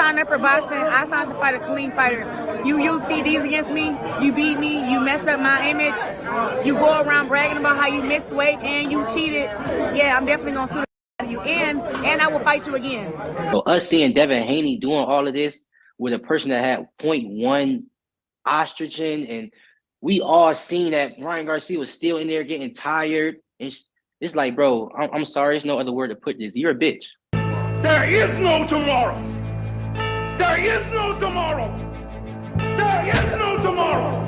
signed up for boxing. I signed to fight a clean fighter. You use PDs against me. You beat me. You messed up my image. You go around bragging about how you missed weight and you cheated. Yeah, I'm definitely gonna sue the out of you, and I will fight you again. So us seeing Devin Haney doing all of this with a person that had point 0.1 estrogen, and we all seen that Ryan Garcia was still in there getting tired. And it's like, bro, I'm sorry, there's no other word to put this. You're a bitch. There is no tomorrow. There is no tomorrow. There is no tomorrow.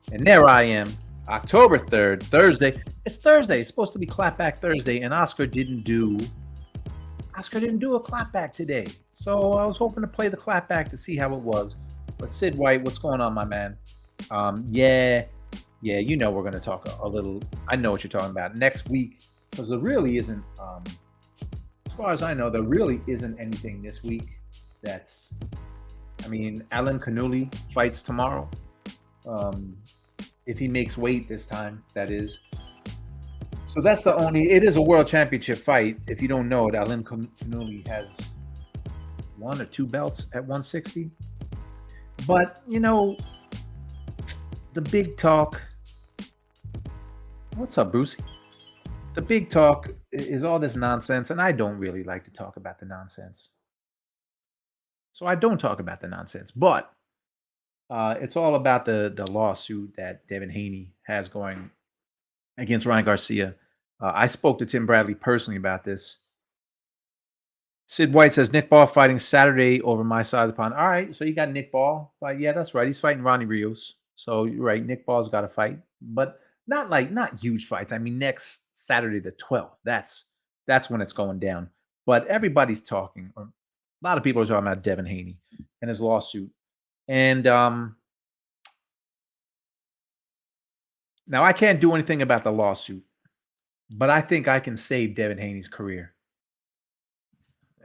And there I am, October 3rd, Thursday. It's Thursday. It's supposed to be Clapback Thursday, and Oscar didn't do a clapback today. So I was hoping to play the clapback to see how it was. But Sid White, what's going on, my man? Yeah, you know we're going to talk a little. I know what you're talking about next week, because there really isn't, as far as I know, there really isn't anything this week that's, Alan Canuli fights tomorrow. If he makes weight this time, that is. So that's the only, it is a world championship fight. If you don't know it, Alan Canuli has 1 or 2 belts at 160. But, the big talk, what's up, Brucey? The big talk is all this nonsense, and I don't really like to talk about the nonsense. So I don't talk about the nonsense, but it's all about the lawsuit that Devin Haney has going against Ryan Garcia. I spoke to Tim Bradley personally about this. Sid White says Nick Ball fighting Saturday over my side of the pond. All right, so you got Nick Ball fight. Yeah, that's right. He's fighting Ronnie Rios. So you're right. Nick Ball's got a fight, but not huge fights. Next Saturday the 12th. That's when it's going down. But everybody's talking, or a lot of people are talking about Devin Haney and his lawsuit. And now I can't do anything about the lawsuit, but I think I can save Devin Haney's career.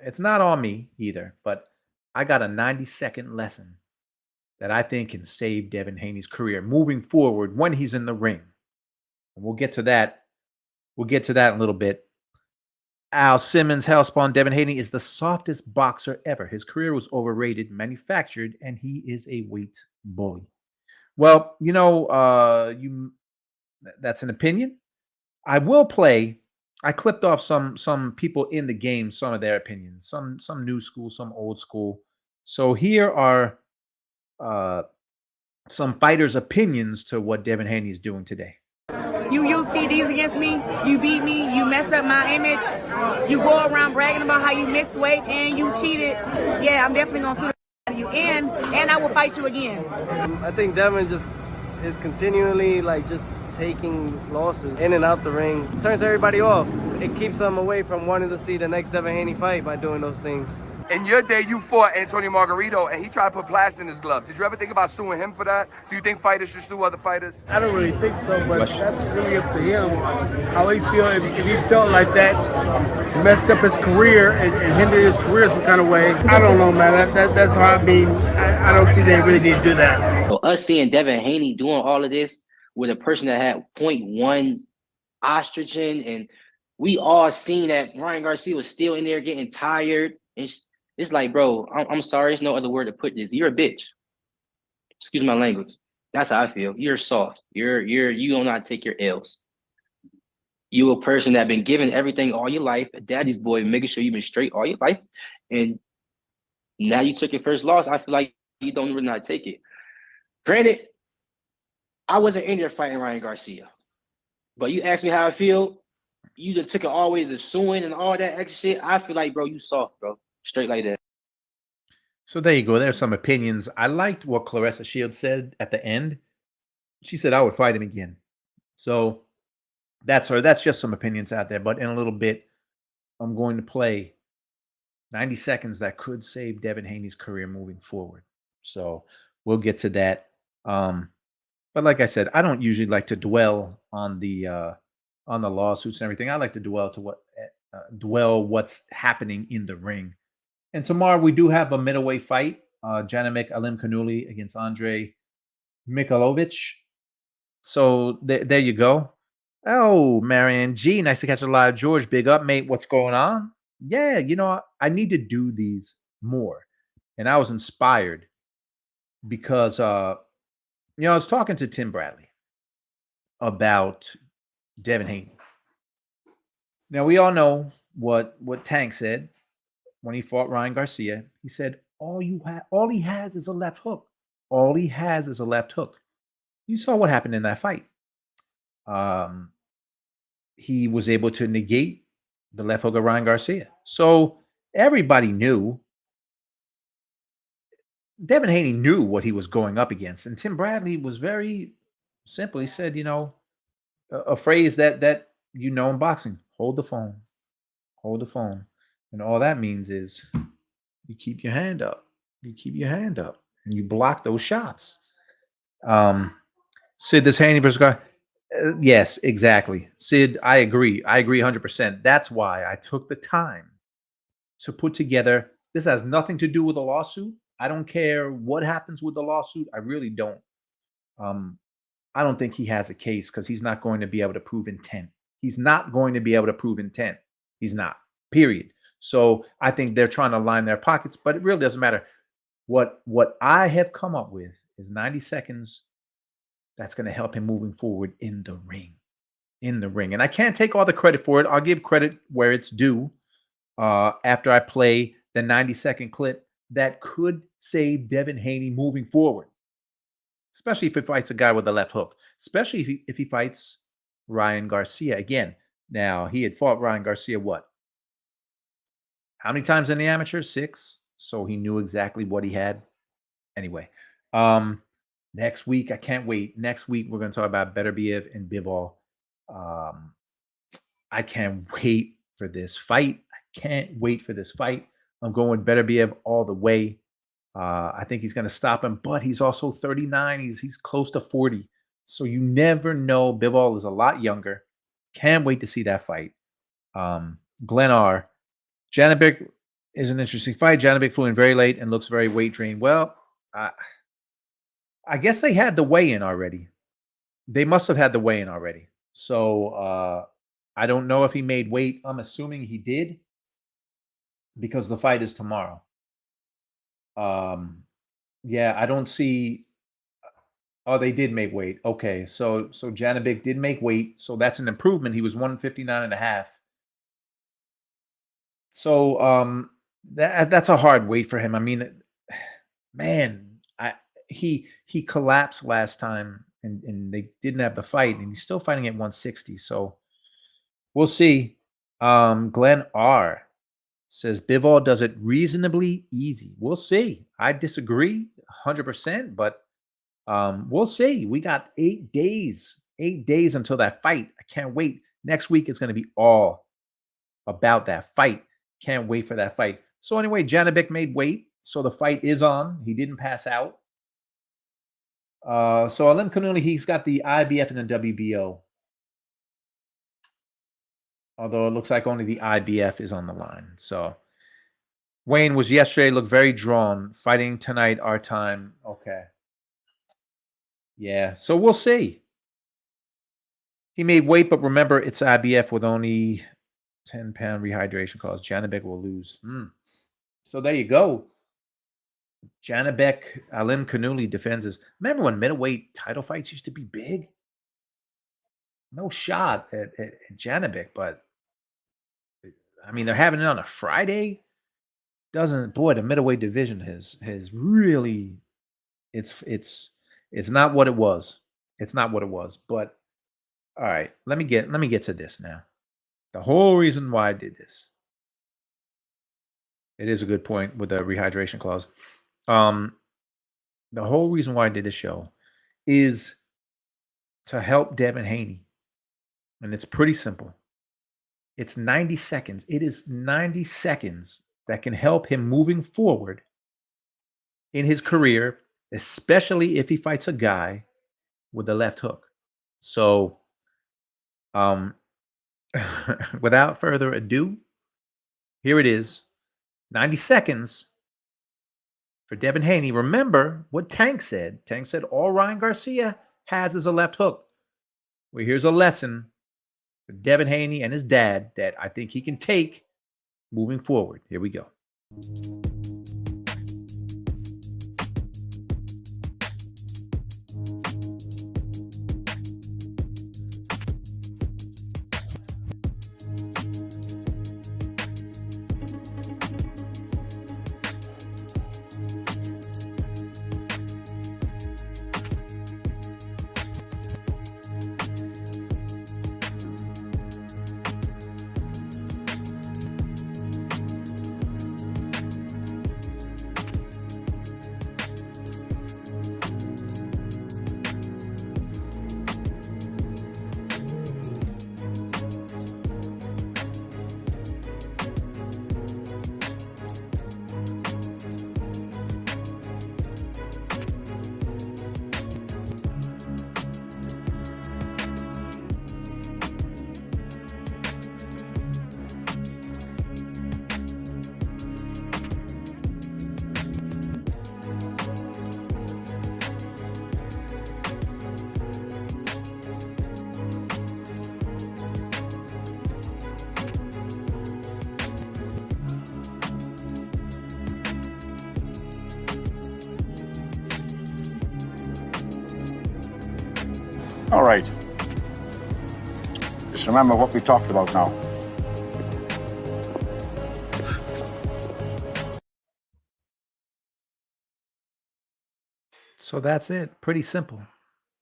It's not on me either, but I got a 90-second lesson that I think can save Devin Haney's career moving forward when he's in the ring. And we'll get to that. We'll get to that in a little bit. Al Simmons, Hellspawn, Devin Haney is the softest boxer ever. His career was overrated, manufactured, and he is a weight bully. Well, that's an opinion. I will play. I clipped off some people in the game, some of their opinions, some new school, some old school. So here are some fighters' opinions to what Devin Haney is doing today. You use PDs against me. You beat me. You messed up my image. You go around bragging about how you missed weight and you cheated. Yeah, I'm definitely gonna sue the out of you, and I will fight you again. I think Devin just is continually just taking losses in and out the ring. Turns everybody off. It keeps them away from wanting to see the next Devin Haney fight by doing those things. In your day, you fought Antonio Margarito, and he tried to put plastic in his glove. Did you ever think about suing him for that? Do you think fighters should sue other fighters? I don't really think so, but that's really up to him. How he feel, if he felt like that messed up his career and hindered his career some kind of way. I don't know, man. That's hard. I don't think they really need to do that. So us seeing Devin Haney doing all of this with a person that had 0.1 estrogen, and we all seen that Ryan Garcia was still in there getting tired. And it's like, bro, I'm sorry, there's no other word to put this. You're a bitch. Excuse my language. That's how I feel. You're soft. You don't not take your L's. You a person that been given everything all your life, a daddy's boy, making sure you've been straight all your life, and now you took your first loss. I feel like you don't really not take it. Granted, I wasn't in there fighting Ryan Garcia, but you asked me how I feel. You done took it always to suing and all that extra shit. I feel like, bro, you soft, bro. Straight like that. So there you go. There's some opinions. I liked what Clarissa Shields said at the end. She said I would fight him again. So that's her. That's just some opinions out there. But in a little bit, I'm going to play 90 seconds that could save Devin Haney's career moving forward. So we'll get to that. But like I said, I don't usually like to dwell on the lawsuits and everything. I like to dwell what's happening in the ring. And tomorrow we do have a middleweight fight. Janemik Alimkhanuly against Andre Mikhailovich. So there you go. Oh, Marion G, nice to catch a live. George, big up, mate. What's going on? Yeah, I need to do these more. And I was inspired because I was talking to Tim Bradley about Devin Haney. Now we all know what Tank said when he fought Ryan Garcia. He said all he has is a left hook. All he has is a left hook. You saw what happened in that fight. He was able to negate the left hook of Ryan Garcia. So everybody knew. Devin Haney knew what he was going up against. And Tim Bradley was very simple. He said, a phrase that in boxing, hold the phone. Hold the phone. And all that means is you keep your hand up. You keep your hand up and you block those shots. Sid, this Haney versus guy. Yes, exactly. Sid, I agree. I agree 100%. That's why I took the time to put together. This has nothing to do with a lawsuit. I don't care what happens with the lawsuit. I really don't. I don't think he has a case because he's not going to be able to prove intent. He's not going to be able to prove intent. He's not, period. So I think they're trying to line their pockets, but it really doesn't matter. What I have come up with is 90 seconds that's going to help him moving forward in the ring. In the ring. And I can't take all the credit for it. I'll give credit where it's due after I play the 90-second clip that could save Devin Haney moving forward, especially if he fights a guy with a left hook, especially if he fights Ryan Garcia again. Now, he had fought Ryan Garcia, what? How many times in the amateurs? 6. So he knew exactly what he had. Anyway, next week, I can't wait. Next week, we're going to talk about Beterbiev and Bivol. I can't wait for this fight. I can't wait for this fight. I'm going Beterbiev all the way. I think he's going to stop him, but he's also 39. He's close to 40. So you never know. Bivol is a lot younger. Can't wait to see that fight. Glenn R. Janibek is an interesting fight. Janibek flew in very late and looks very weight drained. Well, I guess they had the weigh-in already. They must have had the weigh-in already. So I don't know if he made weight. I'm assuming he did because the fight is tomorrow. Yeah, I don't see. Oh, they did make weight. Okay, so Janibek did make weight. So that's an improvement. He was 159.5. So that's a hard weight for him. I mean, man, he collapsed last time and they didn't have the fight, and he's still fighting at 160. So we'll see. Glenn R says Bivol does it reasonably easy. We'll see. I disagree 100%, but we'll see. We got 8 days. 8 days until that fight. I can't wait. Next week is going to be all about that fight. Can't wait for that fight. So anyway, Janibek made weight. So the fight is on. He didn't pass out. So Alimkhanuly, he's got the IBF and the WBO. Although it looks like only the IBF is on the line. So Wayne was yesterday, looked very drawn. Fighting tonight, our time. Okay. Yeah, so we'll see. He made weight, but remember, it's IBF with only 10-pound rehydration clause. Janibek will lose. So there you go. Janibek, Alimkhanuly defends his. Remember when middleweight title fights used to be big? No shot at Janibek, but I mean, they're having it on a Friday. The middleweight division has really, it's not what it was. It's not what it was. But all right, let me get to this now. The whole reason why I did this. It is a good point with the rehydration clause. The whole reason why I did this show is to help Devin Haney. And it's pretty simple. It's 90 seconds. It is 90 seconds that can help him moving forward in his career, especially if he fights a guy with the left hook. So, without further ado, here it is. 90 seconds for Devin Haney. Remember what Tank said. Tank said all Ryan Garcia has is a left hook. Well, here's a lesson for Devin Haney and his dad that I think he can take moving forward. Here we go. All right. Just remember what we talked about now. So that's it. Pretty simple.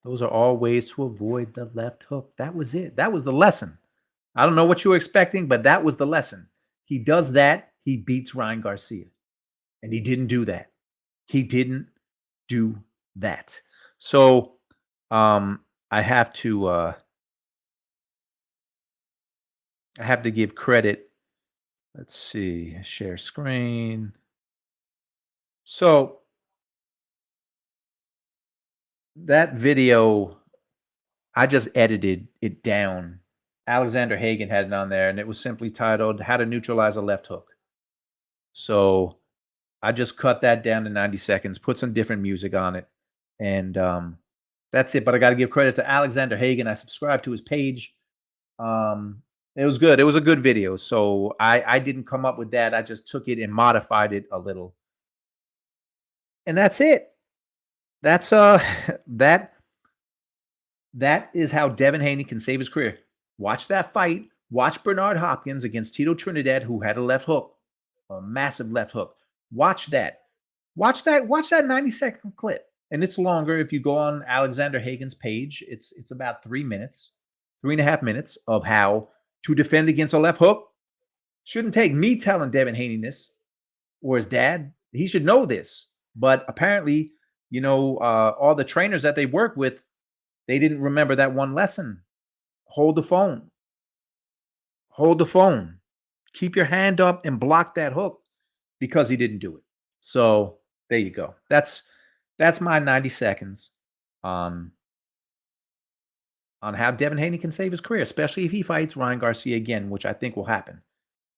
Those are all ways to avoid the left hook. That was it. That was the lesson. I don't know what you were expecting, but that was the lesson. He does that, he beats Ryan Garcia. And he didn't do that. He didn't do that. So I have to give credit. Let's see, share screen. So that video, I just edited it down. Alexander Hagen had it on there, and it was simply titled "How to Neutralize a Left Hook." So I just cut that down to 90 seconds, put some different music on it, and that's it. But I got to give credit to Alexander Hagen. I subscribed to his page. It was good. It was a good video. So I didn't come up with that. I just took it and modified it a little. And that's it. That's that is how Devin Haney can save his career. Watch that fight. Watch Bernard Hopkins against Tito Trinidad, who had a left hook, a massive left hook. Watch that. Watch that 90-second clip. And it's longer. If you go on Alexander Hagen's page, it's about 3 minutes, 3.5 minutes of how to defend against a left hook. Shouldn't take me telling Devin Haney this or his dad. He should know this. But apparently, all the trainers that they work with, they didn't remember that one lesson. Hold the phone. Hold the phone. Keep your hand up and block that hook, because he didn't do it. So there you go. That's my 90 seconds on how Devin Haney can save his career, especially if he fights Ryan Garcia again, which I think will happen.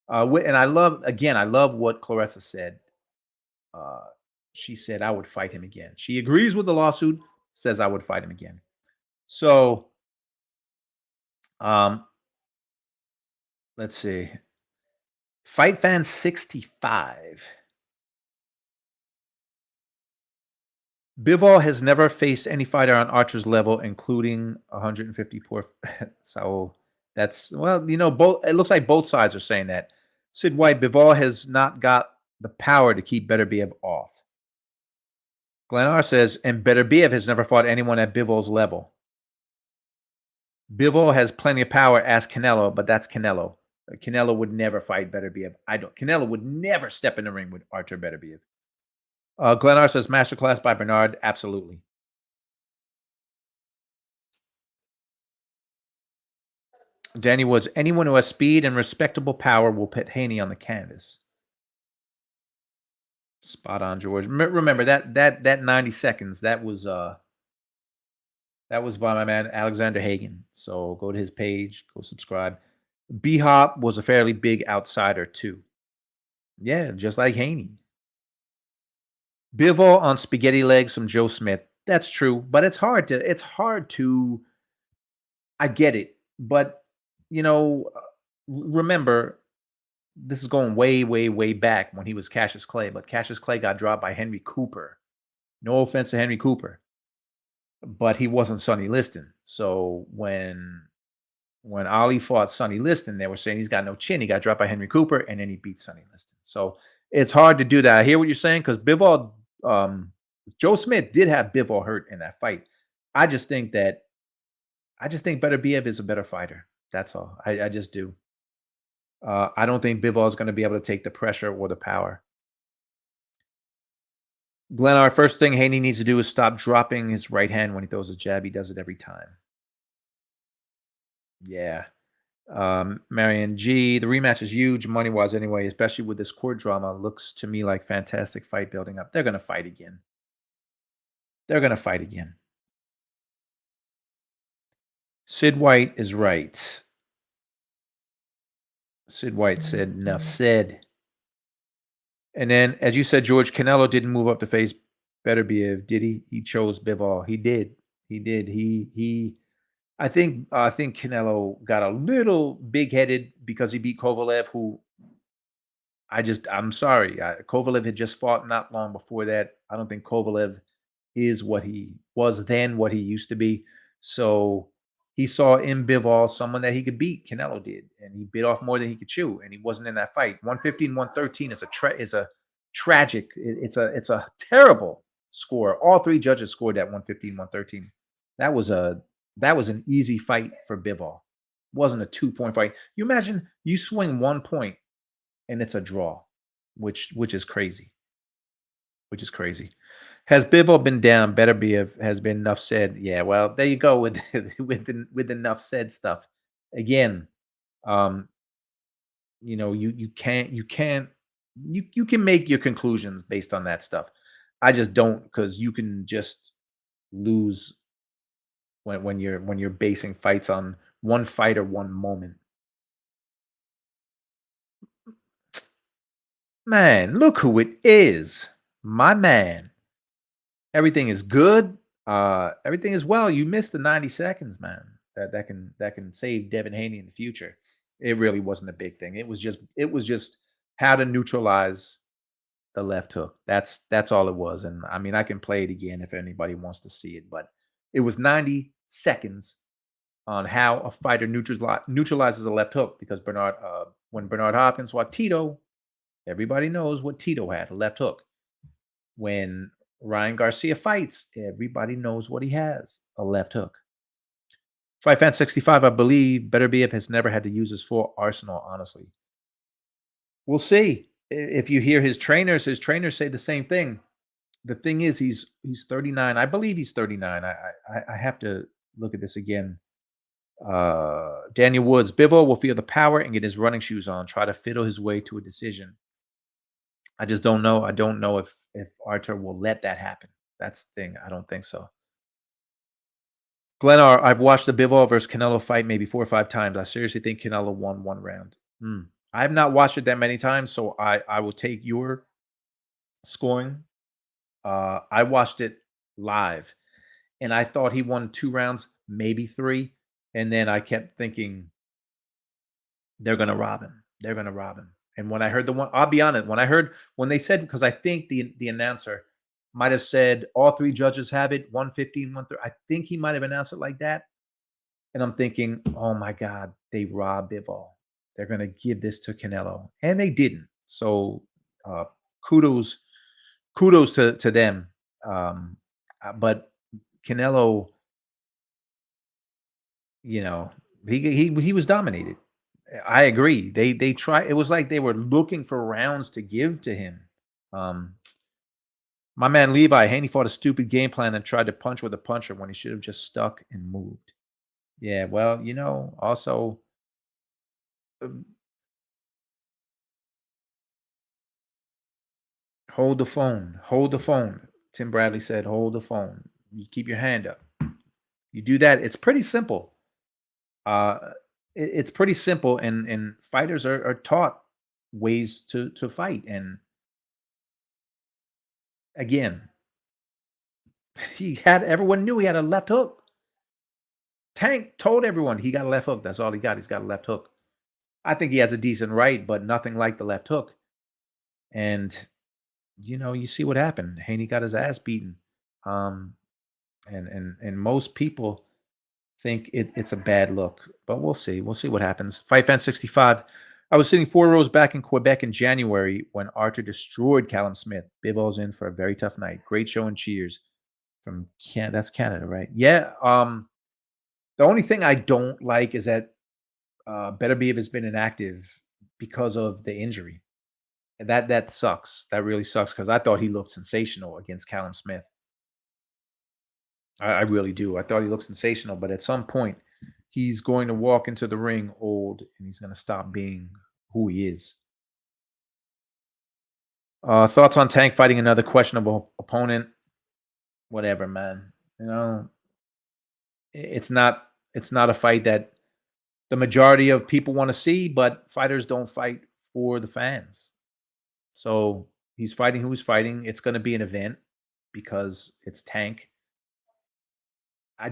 And I love what Clarissa said. She said, I would fight him again. She agrees with the lawsuit, says I would fight him again. So, let's see. Fight Fan 65. Bivol has never faced any fighter on Archer's level, including 154. So that's, both. It looks like both sides are saying that. Sid White, Bivol has not got the power to keep Beterbiev off. Glenn R says, and Beterbiev has never fought anyone at Bivol's level. Bivol has plenty of power, ask Canelo, but that's Canelo. Canelo would never fight Beterbiev. Canelo would never step in the ring with Archer Beterbiev. Glenn R says, masterclass by Bernard. Absolutely. Danny Woods, anyone who has speed and respectable power will put Haney on the canvas. Spot on, George. Remember that 90 seconds, that was That was by my man Alexander Hagen. So go to his page, go subscribe. B Hop was a fairly big outsider too. Yeah, just like Haney. Bivol on spaghetti legs from Joe Smith. That's true, but it's hard to I get it, but remember this is going way, way, way back when he was Cassius Clay, but Cassius Clay got dropped by Henry Cooper. No offense to Henry Cooper, but he wasn't Sonny Liston. So when Ali fought Sonny Liston, they were saying he's got no chin. He got dropped by Henry Cooper, and then he beat Sonny Liston. So it's hard to do that. I hear what you're saying because Bivol, Joe Smith did have Bivol hurt in that fight. I just think Beterbiev is a better fighter. That's all. I just do. I don't think Bivol is going to be able to take the pressure or the power. Glenn, our first thing Haney needs to do is stop dropping his right hand when he throws his jab. He does it every time. Yeah. Marion G, the rematch is huge money-wise anyway, especially with this court drama. Looks to me like fantastic fight building up. They're going to fight again. Sid White is right. Sid White said, enough said. And then, as you said, George, Canelo didn't move up to face Beterbiev, did he? He chose Bivol. He did. I think Canelo got a little big-headed because he beat Kovalev, who I'm sorry. Kovalev had just fought not long before that. I don't think Kovalev is what he was then, what he used to be. So he saw in Bivol someone that he could beat. Canelo did, and he bit off more than he could chew, and he wasn't in that fight. 115, 113 is a tragic. It's a terrible score. All three judges scored that 115, 113. That was an easy fight for Bivol. It wasn't a 2-point fight. You imagine you swing 1 point and it's a draw, which is crazy. Has Bivol been down? Beterbiev has been enough said. Yeah, well, there you go with with enough said stuff. Again, you can make your conclusions based on that stuff. I just don't, because you can just lose when you're basing fights on one fight or one moment. Man, look who it is. My man. Everything is good. Everything is well. You missed the 90 seconds, man. That can save Devin Haney in the future. It really wasn't a big thing. It was just how to neutralize the left hook. That's all it was. And I mean, I can play it again if anybody wants to see it, but it was 90 seconds on how a fighter neutralizes a left hook, because when Bernard Hopkins fought Tito, everybody knows what Tito had, a left hook. When Ryan Garcia fights, everybody knows what he has, a left hook. Fight Fan 65, I believe Beterbiev has never had to use his full arsenal, honestly. We'll see. If you hear his trainers say the same thing. The thing is, he's 39. I believe he's 39. I have to look at this again. Daniel Woods, Bivol will feel the power and get his running shoes on, try to fiddle his way to a decision. I just don't know. I don't know if Artur will let that happen. That's the thing. I don't think so. Glennar, I've watched the Bivol versus Canelo fight maybe 4 or 5 times. I seriously think Canelo won 1 round. I have not watched it that many times, so I will take your scoring. I watched it live, and I thought he won 2 rounds, maybe 3, and then I kept thinking they're going to rob him. They're going to rob him. And when I heard the one, I'll be honest, when they said, because I think the announcer might have said all 3 judges have it, 115, 130. I think he might have announced it like that. And I'm thinking, oh my God, they robbed Bivol. They're going to give this to Canelo. And they didn't. So kudos to them. But Canelo, he was dominated. I agree. They try. It was like they were looking for rounds to give to him. My man Levi, Haney fought a stupid game plan and tried to punch with a puncher when he should have just stuck and moved. Yeah, well, also hold the phone. Hold the phone. Tim Bradley said, hold the phone. You keep your hand up. You do that. It's pretty simple. It's pretty simple, and fighters are taught ways to fight. And again, everyone knew he had a left hook. Tank told everyone he got a left hook. That's all he got. He's got a left hook. I think he has a decent right, but nothing like the left hook. And you see what happened. Haney got his ass beaten. And most people think it's a bad look, but we'll see. We'll see what happens. Fight Fan 65. I was sitting 4 rows back in Quebec in January when Archer destroyed Callum Smith. Bivall's in for a very tough night. Great show and cheers from that's Canada, right? Yeah. The only thing I don't like is that Beterbiev has been inactive because of the injury. And that sucks. That really sucks because I thought he looked sensational against Callum Smith. I really do. I thought he looked sensational, but at some point, he's going to walk into the ring old, and he's going to stop being who he is. Thoughts on Tank fighting another questionable opponent? Whatever, man. It's not a fight that the majority of people want to see, but fighters don't fight for the fans. So he's fighting who he's fighting. It's going to be an event because it's Tank. I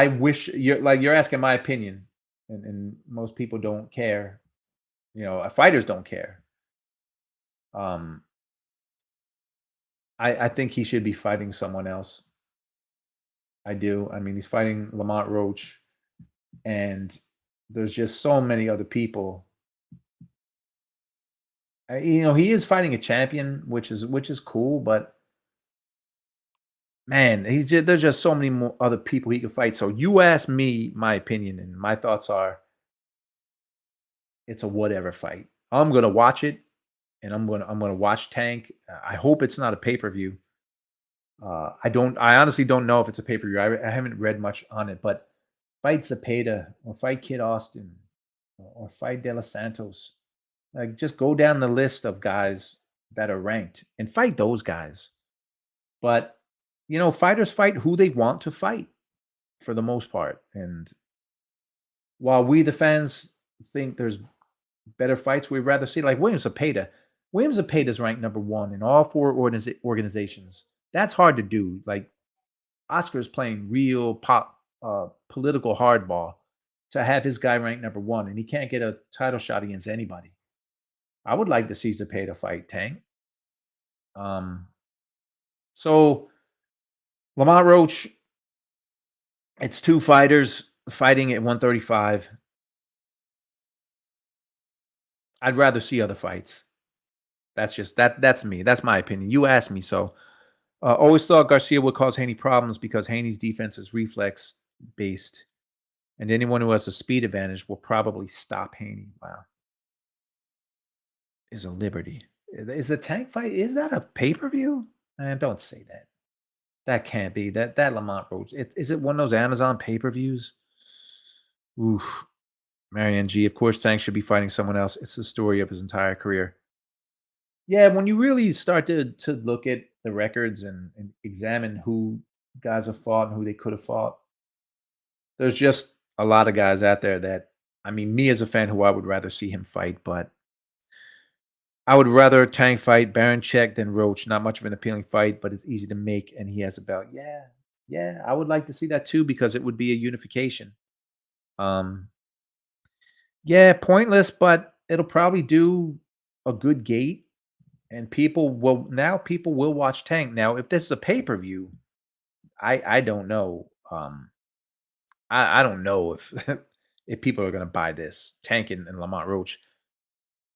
wish you're asking my opinion, and most people don't care. Fighters don't care. I think he should be fighting someone else. I do. I mean, he's fighting Lamont Roach, and there's just so many other people. He is fighting a champion, which is cool, but man, there's just so many more other people he could fight. So you ask me my opinion, and my thoughts are, it's a whatever fight. I'm gonna watch it, and I'm gonna watch Tank. I hope it's not a pay-per-view. I honestly don't know if it's a pay-per-view. I haven't read much on it, but fight Zepeda or fight Kid Austin or fight De Los Santos. Like, just go down the list of guys that are ranked and fight those guys. But fighters fight who they want to fight for the most part. And while we, the fans, think there's better fights, we'd rather see like Williams Zepeda. Williams Zepeda is ranked number 1 in all 4 organizations. That's hard to do. Like, Oscar's playing real political hardball to have his guy ranked number 1, and he can't get a title shot against anybody. I would like to see Zepeda fight Tank. So Lamont Roach, it's 2 fighters fighting at 135. I'd rather see other fights. That's me. That's my opinion. You asked me, so always thought Garcia would cause Haney problems because Haney's defense is reflex based, and anyone who has a speed advantage will probably stop Haney. Wow. Is a liberty. Is the Tank fight, is that a pay-per-view? Man, don't say that. That can't be. That Lamont Roach. Is it one of those Amazon pay-per-views? Oof. Marianne G. Of course, Tank should be fighting someone else. It's the story of his entire career. Yeah, when you really start to look at the records and examine who guys have fought and who they could have fought, there's just a lot of guys out there that, I mean, me as a fan, who I would rather see him fight, but I would rather Tank fight Baranchek than Roach. Not much of an appealing fight, but it's easy to make, and he has a belt. Yeah, I would like to see that too, because it would be a unification. Yeah, pointless, but it'll probably do a good gate, and people will watch Tank. Now, if this is a pay-per-view, I don't know. I don't know if if people are gonna buy this. Tank and Lamont Roach.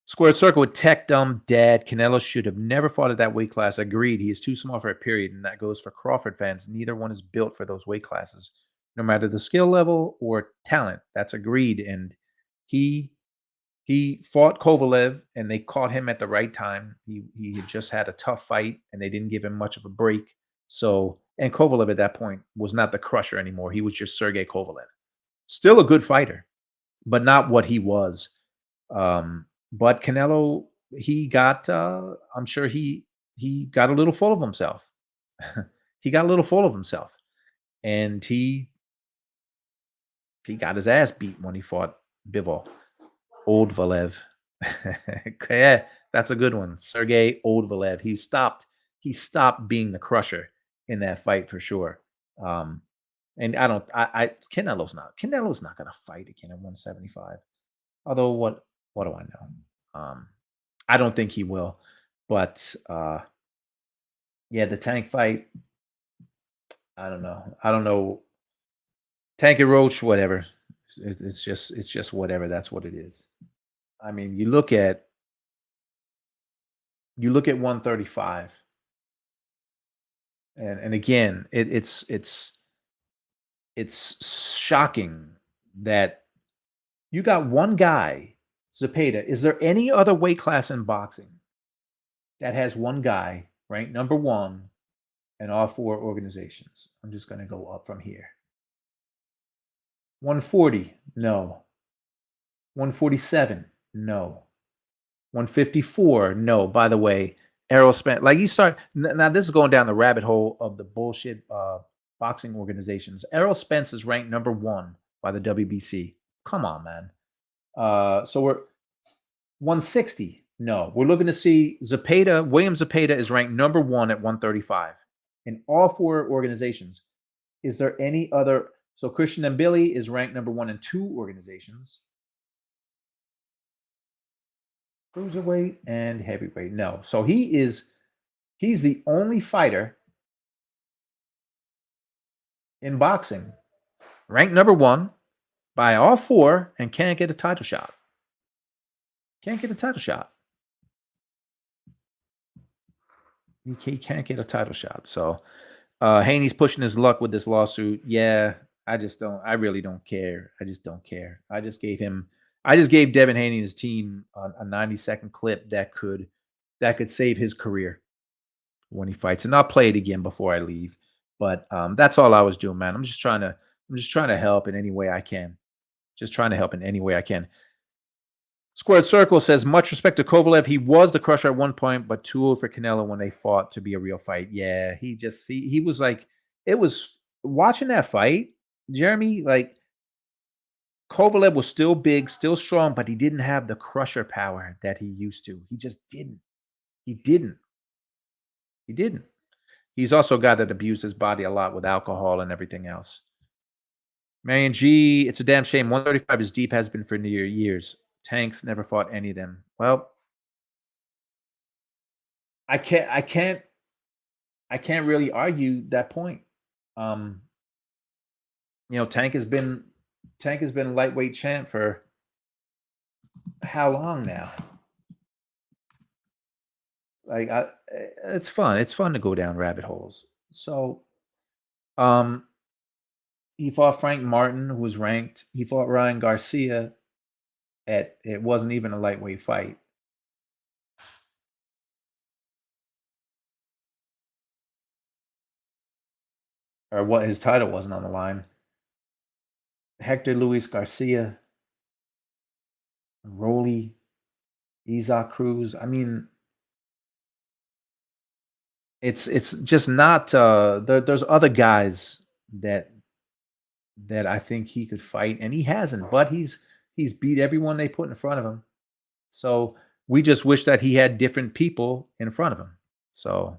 Squared Circle with Tech Dumb Dad. Canelo should have never fought at that weight class. Agreed. He is too small for a period, and that goes for Crawford fans. Neither one is built for those weight classes, no matter the skill level or talent. That's agreed. And he fought Kovalev, and they caught him at the right time. He had just had a tough fight, and they didn't give him much of a break. So, and Kovalev at that point was not the crusher anymore. He was just Sergey Kovalev. Still a good fighter, but not what he was. But Canelo, he got, I'm sure he got a little full of himself. He got a little full of himself. and he got his ass beat when he fought Bivol. Old Valev. Yeah, that's a good one. Sergey Oldvalev. He stopped being the crusher in that fight for sure. And Canelo's not gonna fight again at 175. Although what do I know? I don't think he will. But yeah, the Tank fight, I don't know. Tank and Roach, whatever. It's just whatever. That's what it is. I mean, you look at 135, and again, it's shocking that you got one guy, Zepeda. Is there any other weight class in boxing that has one guy ranked number one in all four organizations? I'm just going to go up from here. 140, no. 147, no. 154, no. By the way, Errol Spence, like you start now. This is going down the rabbit hole of the bullshit boxing organizations. Errol Spence is ranked number one by the WBC. Come on, man. So we're 160. No, we're looking to see Zepeda. William Zepeda is ranked number one at 135 in all four organizations. Is there any other? So Christian Mbili is ranked number one in two organizations. Cruiserweight and heavyweight. No. So he's the only fighter in boxing ranked number one by all four and can't get a title shot. Can't get a title shot. He can't get a title shot. So Haney's pushing his luck with this lawsuit. Yeah, I really don't care. I just don't care. I just gave Devin Haney and his team a 90-second clip that could save his career when he fights. And I'll play it again before I leave. But that's all I was doing, man. I'm just trying to help in any way I can. Just trying to help in any way I can. Squared Circle says, much respect to Kovalev. He was the crusher at one point, but too old for Canelo when they fought to be a real fight. Yeah, he was like, it was watching that fight, Jeremy, like Kovalev was still big, still strong, but he didn't have the crusher power that he used to. He just didn't. He didn't. He's also a guy that abused his body a lot with alcohol and everything else. Marion G, it's a damn shame. 135 is deep, has been for years. Tanks never fought any of them. Well, I can't really argue that point. Tank has been lightweight champ for how long now? Like it's fun. It's fun to go down rabbit holes. So, he fought Frank Martin, who was ranked. He fought Ryan Garcia. It wasn't even a lightweight fight. Or what his title wasn't on the line. Hector Luis Garcia, Rolly, Isaac Cruz. I mean, it's just not. There's other guys that I think he could fight, and he hasn't. But he's beat everyone they put in front of him. So we just wish that he had different people in front of him. So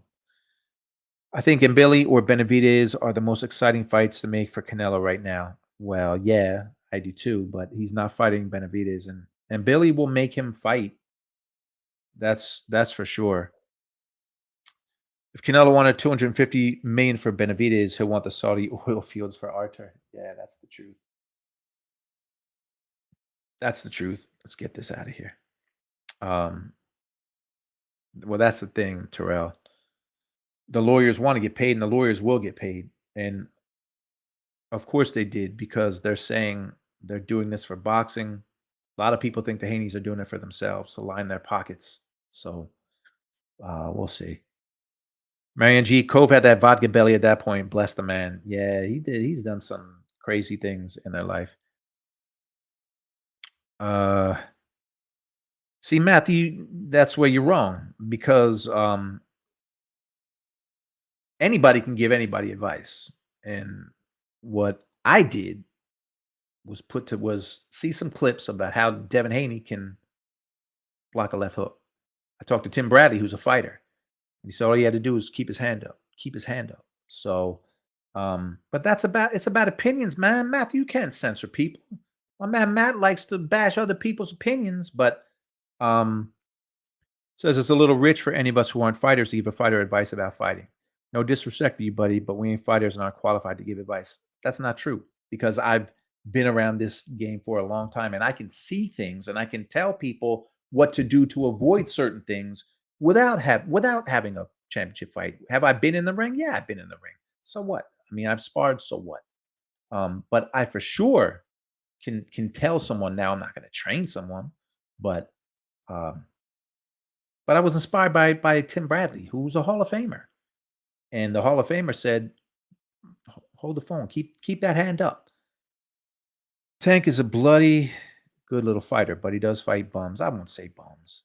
I think Mbili or Benavidez are the most exciting fights to make for Canelo right now. Well, yeah, I do too, but he's not fighting Benavidez, and Billy will make him fight. That's for sure. If Canelo wanted 250 million for Benavidez, he'll want the Saudi oil fields for Arthur. Yeah, that's the truth. That's the truth. Let's get this out of here. Well, that's the thing, Terrell. The lawyers want to get paid, and the lawyers will get paid. And of course they did, because they're saying they're doing this for boxing. A lot of people think the Haneys are doing it for themselves to line their pockets. So we'll see. Marion G. Cove had that vodka belly at that point. Bless the man. Yeah, he did. He's done some crazy things in their life. See, Matthew, that's where you're wrong, because anybody can give anybody advice. And what I did was see some clips about how Devin Haney can block a left hook. I talked to Tim Bradley, who's a fighter. He said all he had to do was keep his hand up, keep his hand up. So, but it's about opinions, man. Matthew, you can't censor people. My man Matt likes to bash other people's opinions, but says it's a little rich for any of us who aren't fighters to give a fighter advice about fighting. No disrespect to you, buddy, but we ain't fighters and aren't qualified to give advice. That's not true because I've been around this game for a long time and I can see things and I can tell people what to do to avoid certain things without having a championship fight. Have I been in the ring? Yeah, I've been in the ring. So what? I mean, I've sparred. So what? But I for sure can tell someone now. I'm not going to train someone, but I was inspired by Tim Bradley, who's a Hall of Famer, and the Hall of Famer said, "Hold the phone. Keep that hand up." Tank is a bloody good little fighter, but he does fight bums. I won't say bums.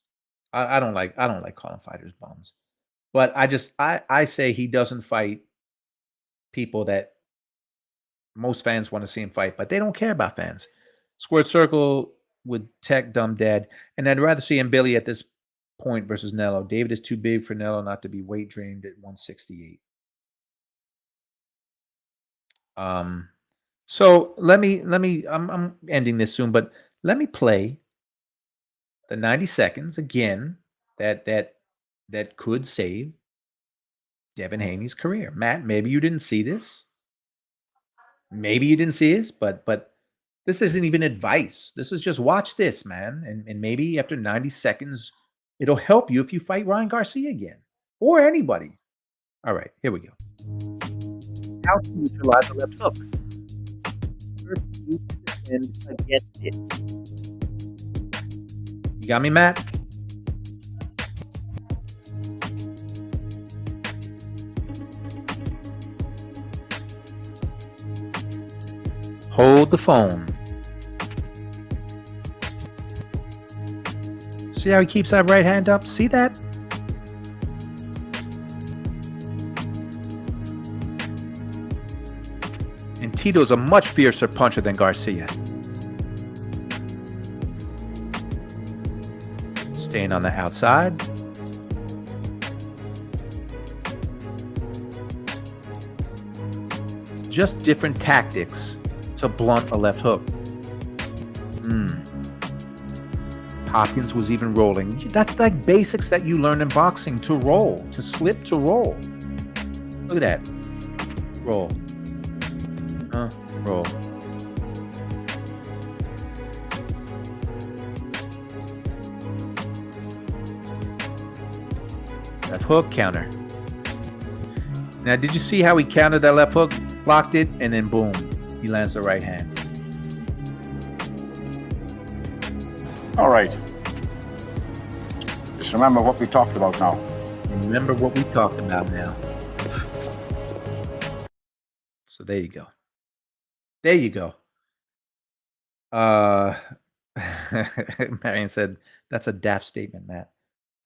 I don't like calling fighters bums, but I say he doesn't fight people that most fans want to see him fight, but they don't care about fans. Squared circle with Tech Dumb Dad, and I'd rather see him Billy at this point versus Nello. David is too big for Nello not to be weight drained at 168. So let me I'm ending this soon, but let me play the 90 seconds again that could save Devin Haney's career. Matt, maybe you didn't see this. Maybe you didn't see this, but this isn't even advice. This is just watch this, man. And maybe after 90 seconds, it'll help you if you fight Ryan Garcia again or anybody. All right, here we go. How to neutralize a left hook. First, you defend against it. You got me, Matt? Hold the phone. See how he keeps that right hand up? See that? And Tito's a much fiercer puncher than Garcia. Staying on the outside. Just different tactics to blunt a left hook. Hopkins was even rolling. That's like basics that you learn in boxing, to roll, to slip, to roll. Look at that. Roll. Roll. Left hook, counter. Now, did you see how he countered that left hook, blocked it, and then boom, he lands the right hand. All right. Just remember what we talked about now. Remember what we talked about now. So there you go. There you go. Marion said, that's a daft statement, Matt.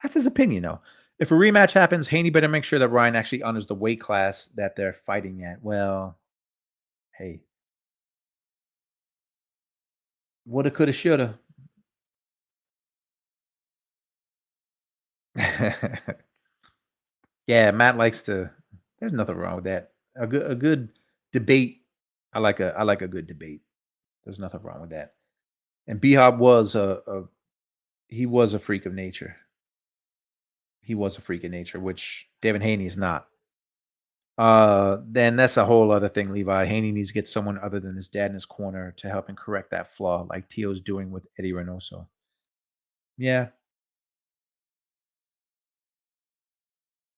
That's his opinion, though. If a rematch happens, Haney better make sure that Ryan actually honors the weight class that they're fighting at. Well, hey. Woulda, coulda, shoulda. Yeah, Matt likes to. There's nothing wrong with that. A good debate. I like a good debate. There's nothing wrong with that. And B-Hop was he was a freak of nature. He was a freak of nature, which Devin Haney is not. Then that's a whole other thing, Levi. Haney needs to get someone other than his dad in his corner to help him correct that flaw, like Tio's doing with Eddie Reynoso. Yeah.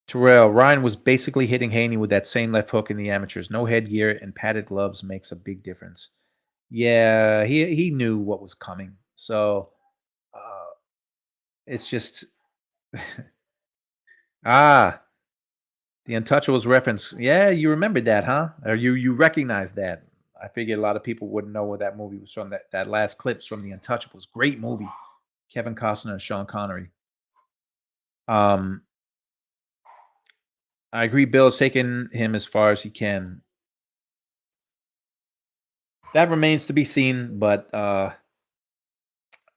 Terrell, Ryan was basically hitting Haney with that same left hook in the amateurs. No headgear and padded gloves makes a big difference. Yeah, he knew what was coming. So it's just the Untouchables reference. Yeah, you remembered that, huh? Or you recognized that. I figured a lot of people wouldn't know where that movie was from. That last clip's from The Untouchables. Great movie. Kevin Costner and Sean Connery. I agree Bill's taking him as far as he can. that remains to be seen. But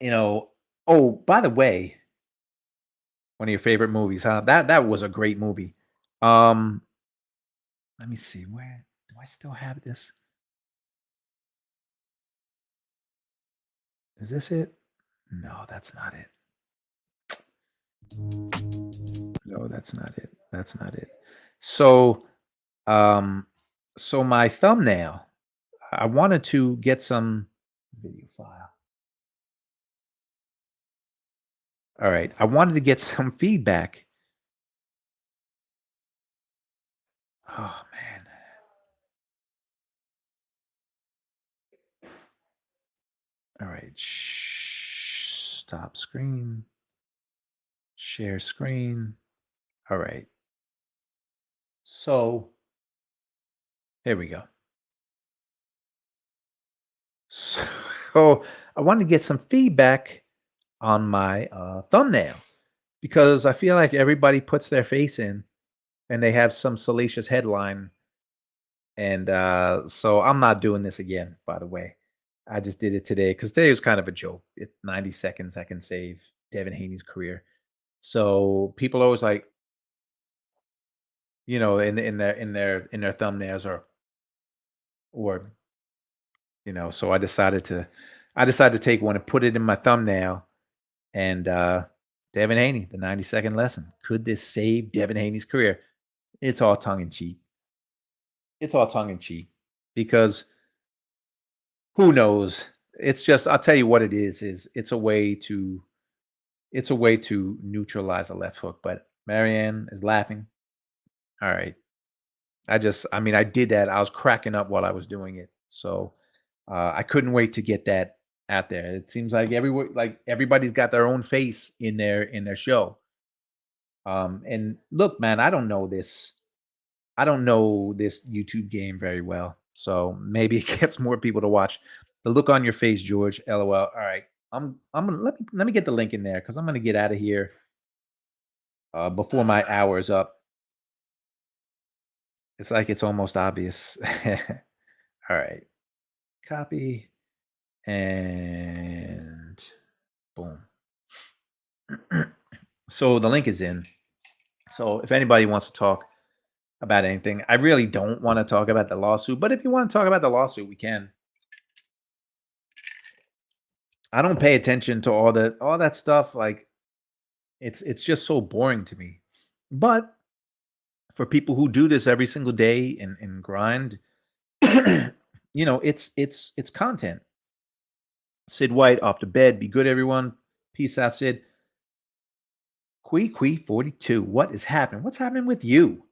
you know, oh, by the way, one of your favorite movies, huh? That was a great movie. Um, let me see, where do I still have this? Is this it? No, that's not it. No, that's not it. That's not it. So, um, so my thumbnail, I wanted to get some video file. All right, I wanted to get some feedback. Oh man. All right, stop screen, share screen. All right. So here we go. So I wanted to get some feedback on my thumbnail because I feel like everybody puts their face in and they have some salacious headline. And so I'm not doing this again, by the way. I just did it today because today was kind of a joke. It's 90 seconds I can save Devin Haney's career. So people always like, in their thumbnails or so I decided to take one and put it in my thumbnail. And Devin Haney, the 90-second lesson. Could this save Devin Haney's career? It's all tongue in cheek. It's all tongue in cheek because who knows? It's just I'll tell you what it is it's a way to neutralize a left hook. But Marianne is laughing. All right. I did that. I was cracking up while I was doing it. So I couldn't wait to get that out there. It seems like everybody's got their own face in their show. And look, man, I don't know this YouTube game very well. So maybe it gets more people to watch. The look on your face, George. LOL. All right. I'm gonna let me get the link in there because I'm gonna get out of here before my hour is up. It's like it's almost obvious. All right. Copy and boom. So the link is in. So if anybody wants to talk about anything, I really don't want to talk about the lawsuit, but if you want to talk about the lawsuit, we can. I don't pay attention to all that stuff. Like it's just so boring to me. But for people who do this every single day and grind, it's content. Sid White off the bed. Be good, everyone. Peace out, Sid. Quee 42. What is happening? What's happening with you?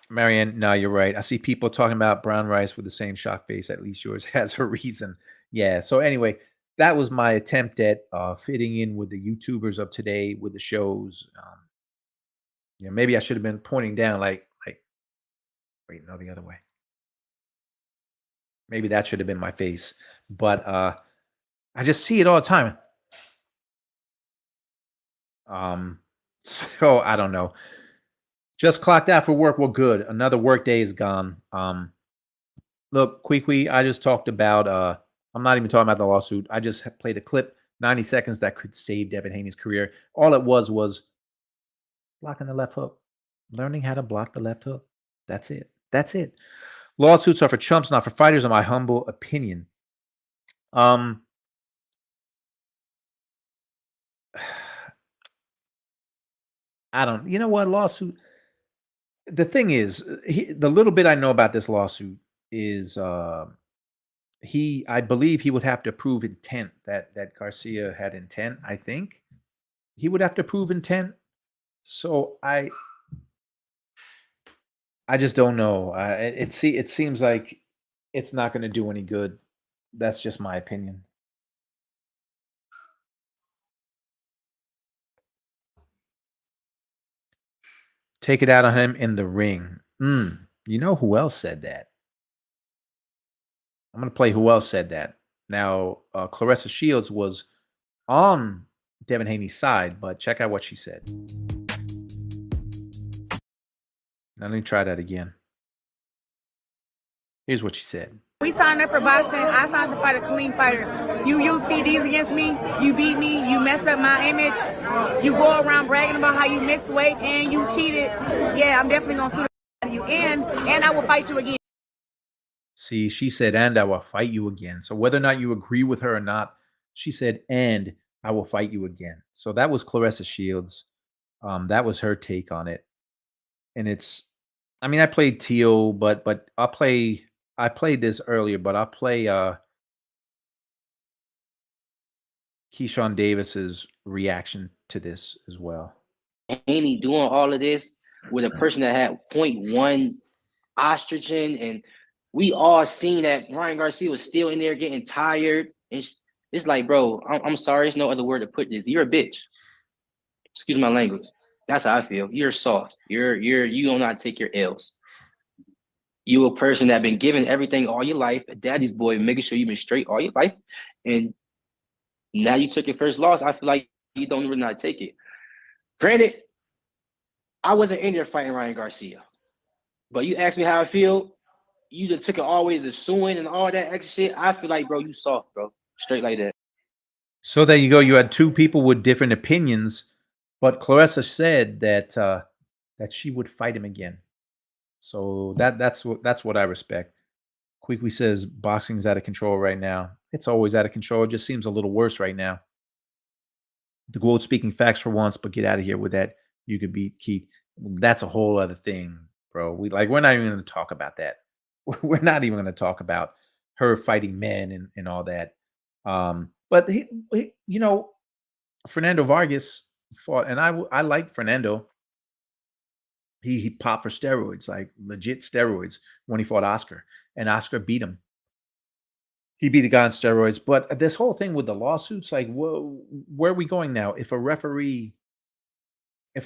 Marianne, no, you're right. I see people talking about brown rice with the same shock face. At least yours has a reason. Yeah. So anyway, that was my attempt at fitting in with the YouTubers of today with the shows. Maybe I should have been pointing down like wait, no, the other way. Maybe that should have been my face. But I just see it all the time. So I don't know. Just clocked out for work. Well, good. Another work day is gone. Look, Queequee, I just talked about I'm not even talking about the lawsuit. I just played a clip, 90 seconds that could save Devin Haney's career. All it was blocking the left hook. Learning how to block the left hook. That's it. That's it. Lawsuits are for chumps, not for fighters, in my humble opinion. I don't. You know what? Lawsuit. The thing is, the little bit I know about this lawsuit is I believe he would have to prove intent that Garcia had intent. I think he would have to prove intent. So I just don't know. It seems like it's not going to do any good. That's just my opinion. Take it out on him in the ring. You know who else said that? I'm going to play who else said that. Now, Clarissa Shields was on Devin Haney's side, but check out what she said. Now, let me try that again. Here's what she said. We signed up for boxing. I signed to fight a clean fighter. You use PDs against me. You beat me. You mess up my image. You go around bragging about how you missed weight and you cheated. Yeah, I'm definitely gonna sue the out of you, and I will fight you again. See, she said, and I will fight you again. So whether or not you agree with her or not, she said, and I will fight you again. So that was Clarissa Shields. That was her take on it. And it's, I mean, I played Teal, but I played this earlier, but I'll play Keyshawn Davis's reaction to this as well. Haney doing all of this with a person that had 0.1 estrogen, and we all seen that Ryan Garcia was still in there getting tired. And it's like, bro, I'm sorry, there's no other word to put this. You're a bitch. Excuse my language. That's how I feel. You're soft. You don't know how to take your L's. You a person that been given everything all your life, a daddy's boy, making sure you've been straight all your life, and now you took your first loss. I feel like you don't even know how to take it. Granted, I wasn't in there fighting Ryan Garcia, but you asked me how I feel. You just took it always to suing and all that extra shit. I feel like, bro, you soft, bro. Straight like that. So there you go. You had two people with different opinions, but Clarissa said that that she would fight him again. So that's what I respect. Quickly says boxing's out of control right now. It's always out of control. It just seems a little worse right now. The quote speaking facts for once, but get out of here with that. You could beat Keith. That's a whole other thing, bro. We're not even going to talk about that. We're not even going to talk about her fighting men and all that. But he, you know, Fernando Vargas fought, and I like Fernando. He popped for steroids, like legit steroids, when he fought Oscar, and Oscar beat him. He beat a guy on steroids. But this whole thing with the lawsuits, like, where are we going now? If a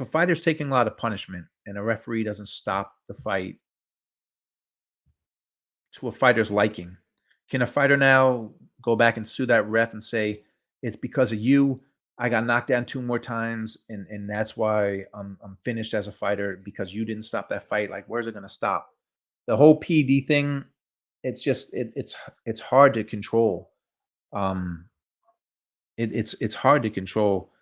fighter's taking a lot of punishment and a referee doesn't stop the fight to a fighter's liking, can a fighter now go back and sue that ref and say, it's because of you, I got knocked down 2 more times, and that's why I'm finished as a fighter, because you didn't stop that fight? Like, where's it going to stop? The whole PD thing, it's just it's hard to control. It's hard to control.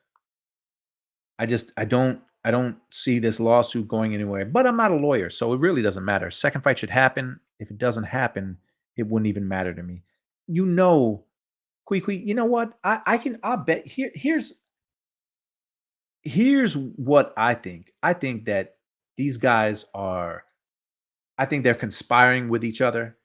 I don't see this lawsuit going anywhere. But I'm not a lawyer, so it really doesn't matter. Second fight should happen. If it doesn't happen, it wouldn't even matter to me. You know, you know what? I'll bet here's what I think. I think that these guys I think they're conspiring with each other.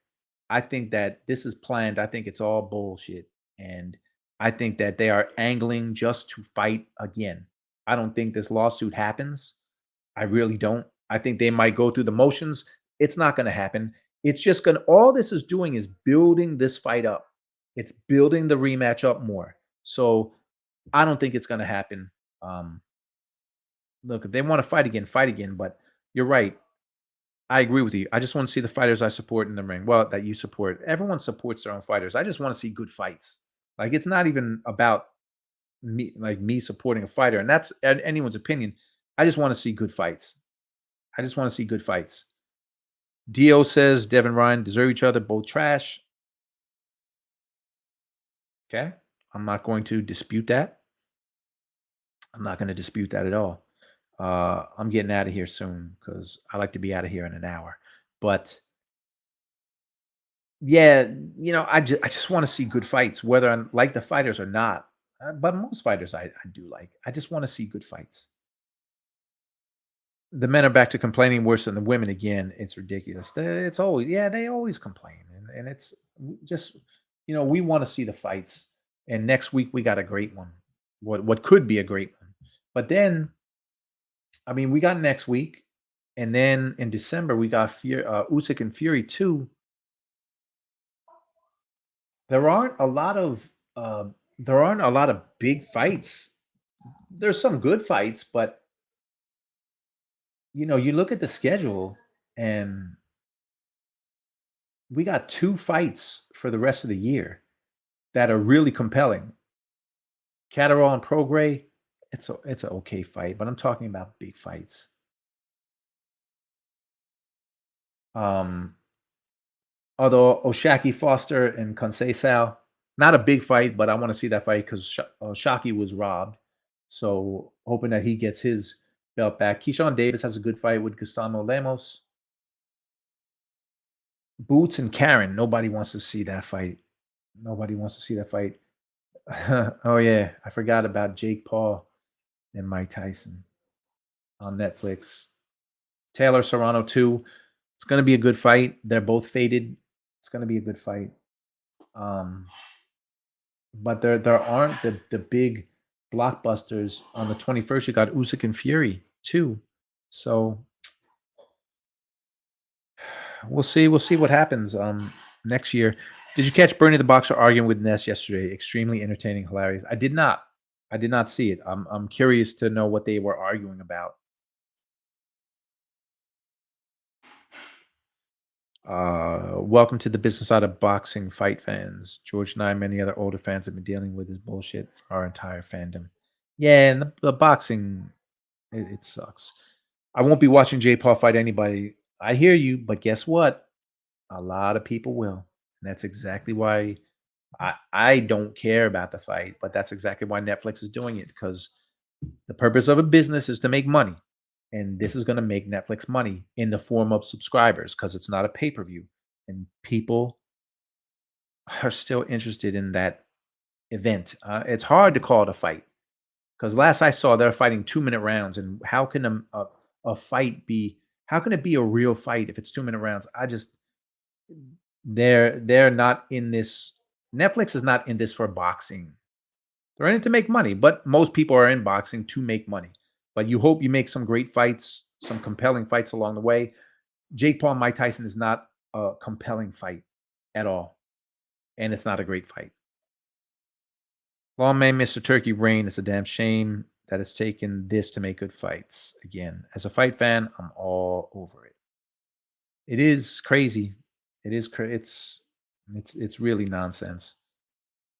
I think that this is planned. I think it's all bullshit. And I think that they are angling just to fight again. I don't think this lawsuit happens. I really don't. I think they might go through the motions. It's not going to happen. It's just all this is doing is building this fight up. It's building the rematch up more. So I don't think it's going to happen. Look, if they want to fight again. But you're right. I agree with you. I just want to see the fighters I support in the ring. Well, that you support. Everyone supports their own fighters. I just want to see good fights. Like, it's not even about me supporting a fighter, and that's anyone's opinion. I just want to see good fights. Dio says Devin, Ryan deserve each other, both trash. Okay. I'm not going to dispute that. I'm not going to dispute that at all. I'm getting out of here soon because I like to be out of here in an hour. But yeah, I just want to see good fights, whether I like the fighters or not. But most fighters I do like. I just want to see good fights. The men are back to complaining worse than the women again. It's ridiculous. It's always, they always complain. And it's just, we want to see the fights. And next week we got a great one. What could be a great one. But then, we got next week. And then in December, we got Usyk and Fury 2. There aren't a lot of big fights. There's some good fights, but you look at the schedule and we got 2 fights for the rest of the year that are really compelling. Catterall and Prograis, it's an okay fight, but I'm talking about big fights. Although Oshaki Foster and Conceição, not a big fight, but I want to see that fight because Shaki was robbed. So hoping that he gets his belt back. Keyshawn Davis has a good fight with Gustavo Lemos. Boots and Karen. Nobody wants to see that fight. Nobody wants to see that fight. Oh yeah, I forgot about Jake Paul and Mike Tyson on Netflix. Taylor Serrano 2. It's going to be a good fight. They're both faded. It's going to be a good fight. But there aren't the big blockbusters. On the 21st, you got Usyk and Fury too. So we'll see what happens next year. Did you catch Bernie the Boxer arguing with Ness yesterday? Extremely entertaining, hilarious. I did not see it. I'm curious to know what they were arguing about. Welcome to the business side of boxing, fight fans. George and I and many other older fans have been dealing with this bullshit for our entire fandom. Yeah, and the boxing, it sucks. I won't be watching Jay Paul fight anybody. I hear you, but guess what? A lot of people will. And that's exactly why I don't care about the fight, but that's exactly why Netflix is doing it, because the purpose of a business is to make money. And this is going to make Netflix money in the form of subscribers because it's not a pay-per-view. And people are still interested in that event. It's hard to call it a fight because last I saw, they're fighting 2-minute rounds. And how can a fight be? How can it be a real fight if it's 2-minute rounds? They're not in this. Netflix is not in this for boxing. They're in it to make money, but most people are in boxing to make money. But you hope you make some great fights, some compelling fights along the way. Jake Paul, Mike Tyson is not a compelling fight at all. And it's not a great fight. Long may Mr. Turkey reign. It's a damn shame that it's taken this to make good fights. Again, as a fight fan, I'm all over it. It is crazy. It is it's really nonsense.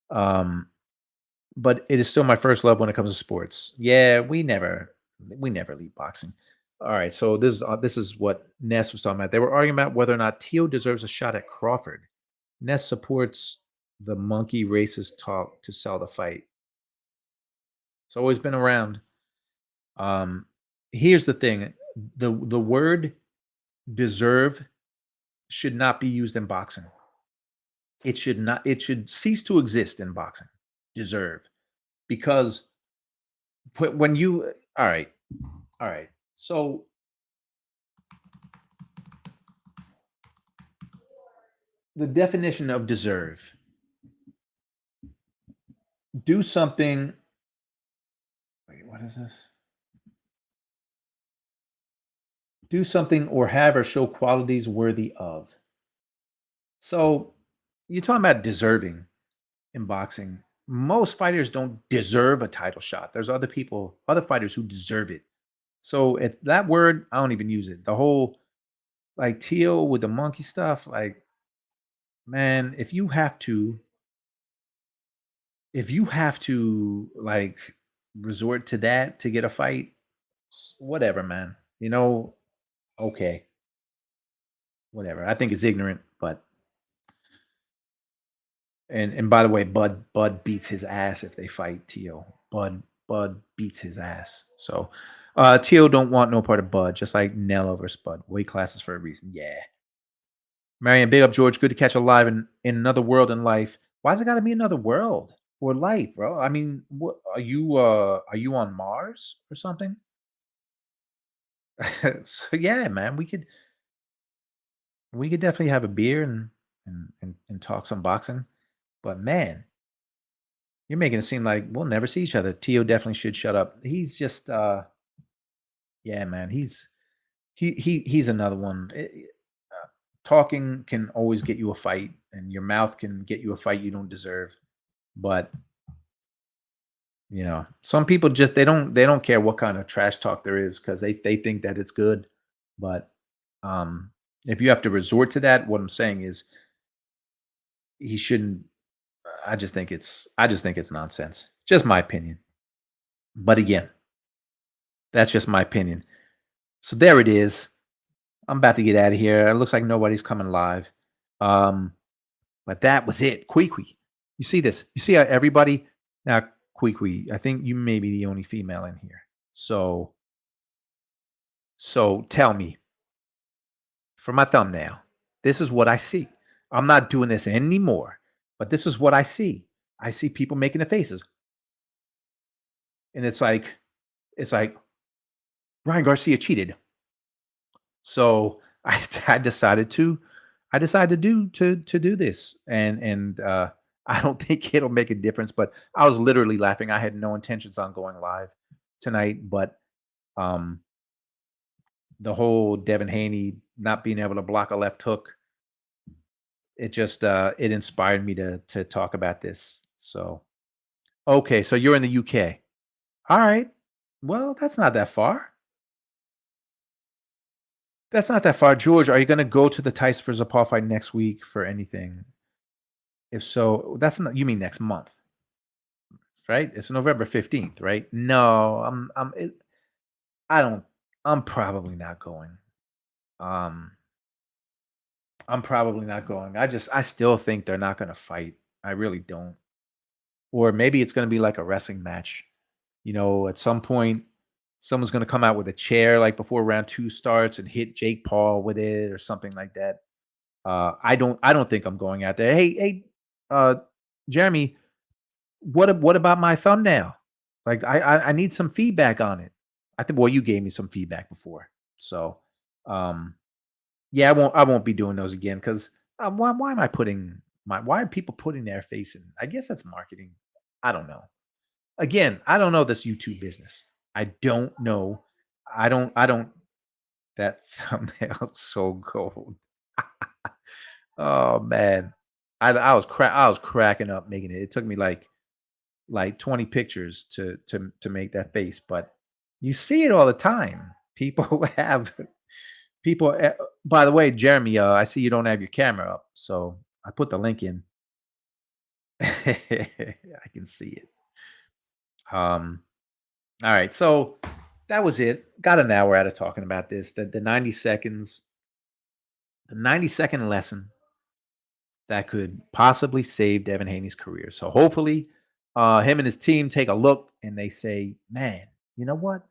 But it is still my first love when it comes to sports. Yeah, we never leave boxing. All right, so this is what Ness was talking about. They were arguing about whether or not Teal deserves a shot at Crawford. Ness supports the monkey racist talk to sell the fight. It's always been around. Here's the thing: the word deserve should not be used in boxing. It should not. It should cease to exist in boxing. Deserve, because when you all right. So the definition of deserve: do something. Wait, what is this? Do something or have or show qualities worthy of. So you're talking about deserving in boxing. Most fighters don't deserve a title shot. There's other fighters who deserve it. So it's that word, I don't even use it. The whole like Teal with the monkey stuff, like, man, if you have to like resort to that to get a fight, whatever, man. Okay. Whatever. I think it's ignorant, but and by the way, Bud beats his ass if they fight Teal. Bud beats his ass. So Teal don't want no part of Bud, just like Nello versus Bud. Weight classes for a reason. Yeah. Marion, big up George. Good to catch alive in another world in life. Why's it gotta be another world or life, bro? I mean, what are you on Mars or something? So yeah, man, we could definitely have a beer and talk some boxing. But man, you're making it seem like we'll never see each other. Tio definitely should shut up. He's just yeah, man, he's another one. Talking can always get you a fight, and your mouth can get you a fight you don't deserve. But some people just they don't care what kind of trash talk there is because they think that it's good. But if you have to resort to that, what I'm saying is he shouldn't. I just think it's nonsense. Just my opinion. But again, that's just my opinion. So there it is. I'm about to get out of here. It looks like nobody's coming live. But that was it. Kwee. You see this? You see how everybody now Kwee, I think you may be the only female in here. So tell me, for my thumbnail, this is what I see. I'm not doing this anymore, but this is what I see. I see people making the faces. And it's like Ryan Garcia cheated. So I decided to do this. And I don't think it'll make a difference, but I was literally laughing. I had no intentions on going live tonight, but the whole Devin Haney not being able to block a left hook, it just it inspired me to talk about this. So okay, so you're in the UK. All right. Well, that's not that far. That's not that far. George, are you going to go to the Tyson versus Paul fight next week for anything? If so, that's not, you mean next month, right? It's November 15th, right? No, I'm probably not going. I'm probably not going. I still think they're not going to fight. I really don't. Or maybe it's going to be like a wrestling match. At some point, someone's going to come out with a chair like before round 2 starts and hit Jake Paul with it or something like that. I don't think I'm going out there. Hey, Jeremy, what about my thumbnail? Like I need some feedback on it. I think you gave me some feedback before. So yeah, I won't be doing those again because why am I why are people putting their face in? I guess that's marketing. I don't know. Again, I don't know this YouTube business. I don't know. I don't that thumbnail's so gold. Oh man. I was cracking up making it. It took me like 20 pictures to make that face, but you see it all the time. People by the way, Jeremy, I see you don't have your camera up, so I put the link in. I can see it. All right, so that was it. Got an hour out of talking about this. The 90 seconds, the 90-second lesson that could possibly save Devin Haney's career. So hopefully, him and his team take a look and they say, "Man, you know what?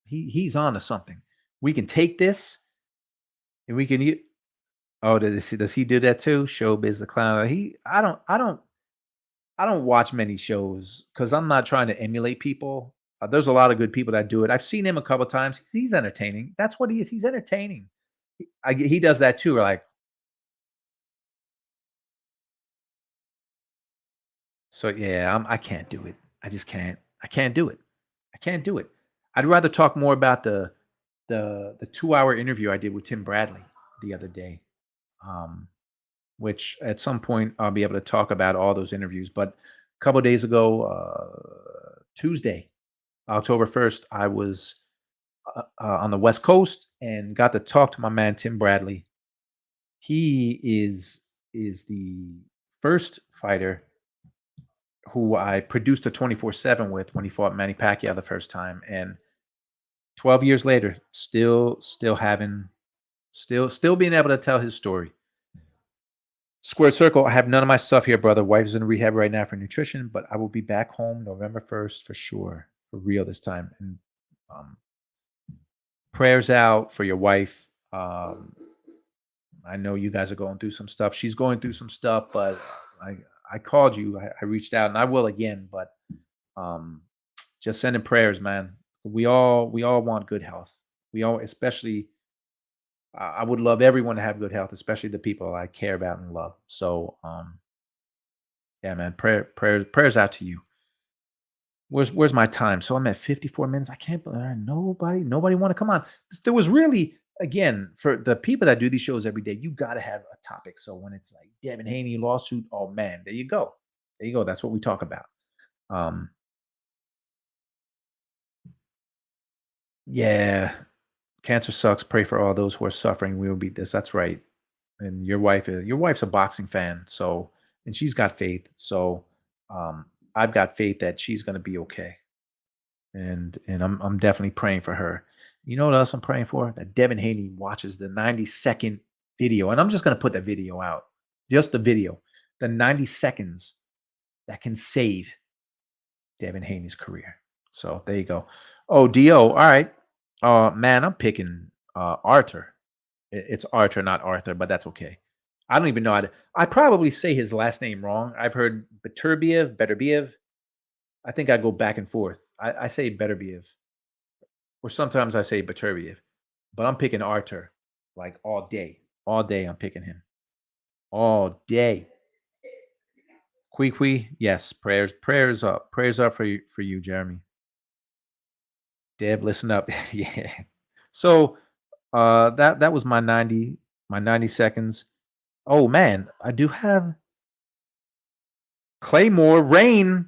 He's on to something. We can take this, and we can." Oh, does he do that too? Showbiz the clown. I don't watch many shows because I'm not trying to emulate people. There's a lot of good people that do it. I've seen him a couple times. He's entertaining. That's what he is. He's entertaining. He does that too. Like, so yeah, I can't do it. I just can't. I can't do it. I can't do it. I'd rather talk more about the 2-hour interview I did with Tim Bradley the other day. Which at some point I'll be able to talk about all those interviews. But a couple of days ago, Tuesday, October 1st, I was on the West Coast and got to talk to my man Tim Bradley. He is the first fighter who I produced a 24/7 with when he fought Manny Pacquiao the first time, and 12 years later, still being able to tell his story. Squared Circle, I have none of my stuff here, brother. Wife's in rehab right now for nutrition, but I will be back home November 1st for sure, for real this time. And prayers out for your wife. I know you guys are going through some stuff. She's going through some stuff, but I called you. I reached out, and I will again. But just sending prayers, man. We all want good health. We all, especially. I would love everyone to have good health, especially the people I care about and love. So, yeah, man, prayers out to you. Where's my time? So I'm at 54 minutes. I can't believe nobody want to come on. There was really, again, for the people that do these shows every day, you got to have a topic. So when it's like Devin Haney lawsuit, oh man, there you go. That's what we talk about. Yeah. Cancer sucks. Pray for all those who are suffering. We will beat this. That's right. And your wife's a boxing fan, so, and she's got faith. So I've got faith that she's going to be okay. And I'm definitely praying for her. You know what else I'm praying for? That Devin Haney watches the 90-second video, and I'm just going to put that video out. Just the video, the 90 seconds that can save Devin Haney's career. So there you go. Oh, Dio. All right. Man, I'm picking Arthur. It's Arthur, not Arthur, but that's okay. I don't even know how to. I probably say his last name wrong. I've heard Beterbiev. I think I go back and forth. I say Beterbiev, or sometimes I say Beterbiev, but I'm picking Arthur like all day. All day, I'm picking him. All day. Kui, yes, prayers up for you, Jeremy. Dev, listen up. Yeah. So that was my 90 seconds. Oh man, I do have Claymore Rain.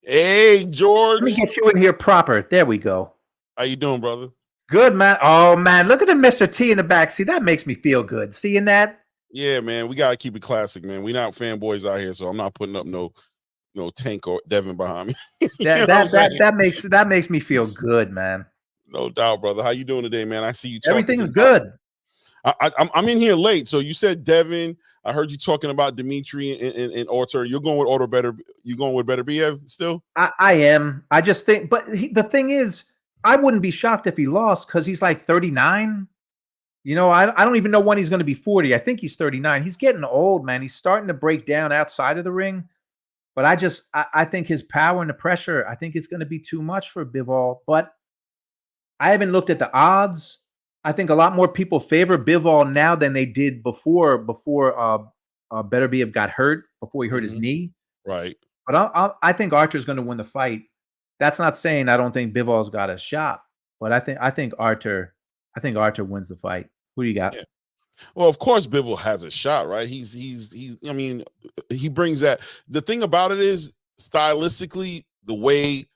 Hey, Let George. me get you in here proper. There we go. How you doing, brother? Good, man. Oh man, look at the Mr. T in the back. See, that makes me feel good. Seeing that. Yeah, man, we gotta keep it classic, man. We not fanboys out here, so I'm not putting up no Tank or Devin behind me. That makes me feel good, man. No doubt, brother. How you doing today, man? I see you. Everything's good. I'm in here late, so you said Devin. I heard you talking about Dimitri and Arthur. You're going with Arthur better. You going with Beterbiev still? I am. I just think, but the thing is, I wouldn't be shocked if he lost because he's like 39. You know, I don't even know when he's going to be 40. I think he's 39. He's getting old, man. He's starting to break down outside of the ring. But I think his power and the pressure, I think it's going to be too much for Bivol. But I haven't looked at the odds. I think a lot more people favor Bivol now than they did before Beterbiev got hurt, before he hurt his knee. Right. But I think Archer's going to win the fight. That's not saying I don't think Bivol's got a shot, but I think Archer wins the fight. Who do you got? Yeah. Well, of course, Bivol has a shot, right? He's. I mean, he brings that. The thing about it is, stylistically, the way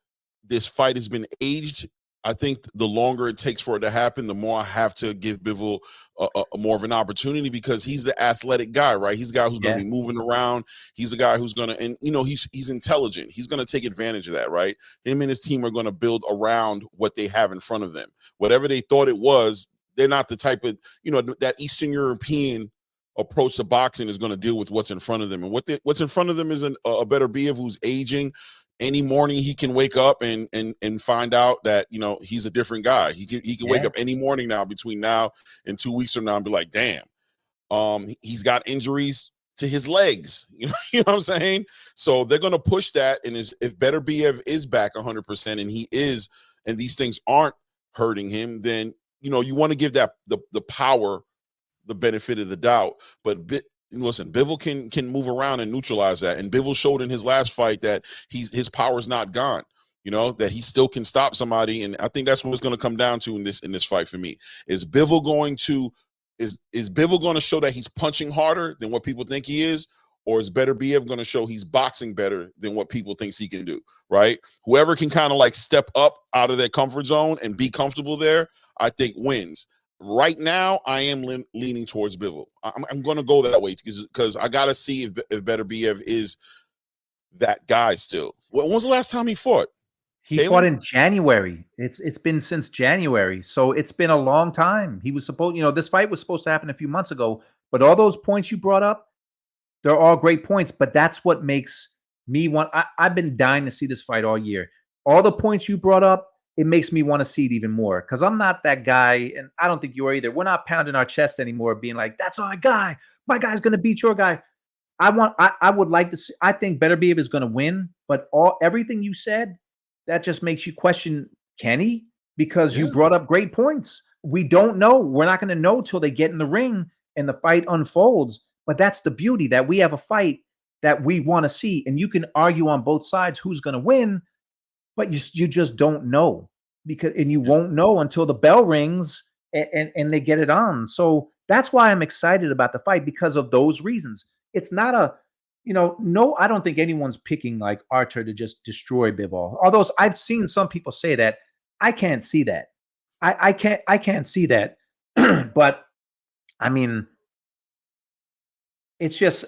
this fight has been aged, I think the longer it takes for it to happen, the more I have to give Bivol a more of an opportunity because he's the athletic guy, right? He's a guy who's going to be moving around. He's a guy who's going to, and he's intelligent. He's going to take advantage of that, right? Him and his team are going to build around what they have in front of them. Whatever they thought it was, they're not the type of, that Eastern European approach to boxing is going to deal with what's in front of them. And what's in front of them is a Beterbiev who's aging. Any morning he can wake up and find out that he's a different guy. He can wake up any morning now between now and 2 weeks from now and be like, damn, he's got injuries to his legs. You know what I'm saying? So they're gonna push that. And if Beterbiev is back 100% and he is, and these things aren't hurting him, then you want to give that the power the benefit of the doubt. But listen, Bivol can move around and neutralize that. And Bivol showed in his last fight that his power's not gone, that he still can stop somebody. And I think that's what it's going to come down to in this fight for me. Is Bivol going to show that he's punching harder than what people think he is? Or is Beterbiev going to show he's boxing better than what people thinks he can do, right? Whoever can kind of like step up out of their comfort zone and be comfortable there, I think wins. Right now, I am leaning towards Bivol. I'm going to go that way because I got to see if Beterbiev is that guy still. When was the last time he fought? He fought in January. It's been since January, so it's been a long time. He was supposed, this fight was supposed to happen a few months ago, but all those points you brought up, they're all great points, but that's what makes me want. I've been dying to see this fight all year. All the points you brought up, it makes me want to see it even more because I'm not that guy, and I don't think you are either. We're not pounding our chest anymore, being like, "That's our guy. My guy's going to beat your guy." I would like to see. I think Beterbiev is going to win, but everything you said, that just makes you question, can he? Because you brought up great points. We don't know. We're not going to know till they get in the ring and the fight unfolds. But that's the beauty, that we have a fight that we want to see, and you can argue on both sides who's going to win. But you just don't know and you won't know until the bell rings and they get it on. So that's why I'm excited about the fight, because of those reasons. It's not I don't think anyone's picking like Archer to just destroy Bivol. Although I've seen some people say that. I can't see that. I can't see that. But I mean, it's just,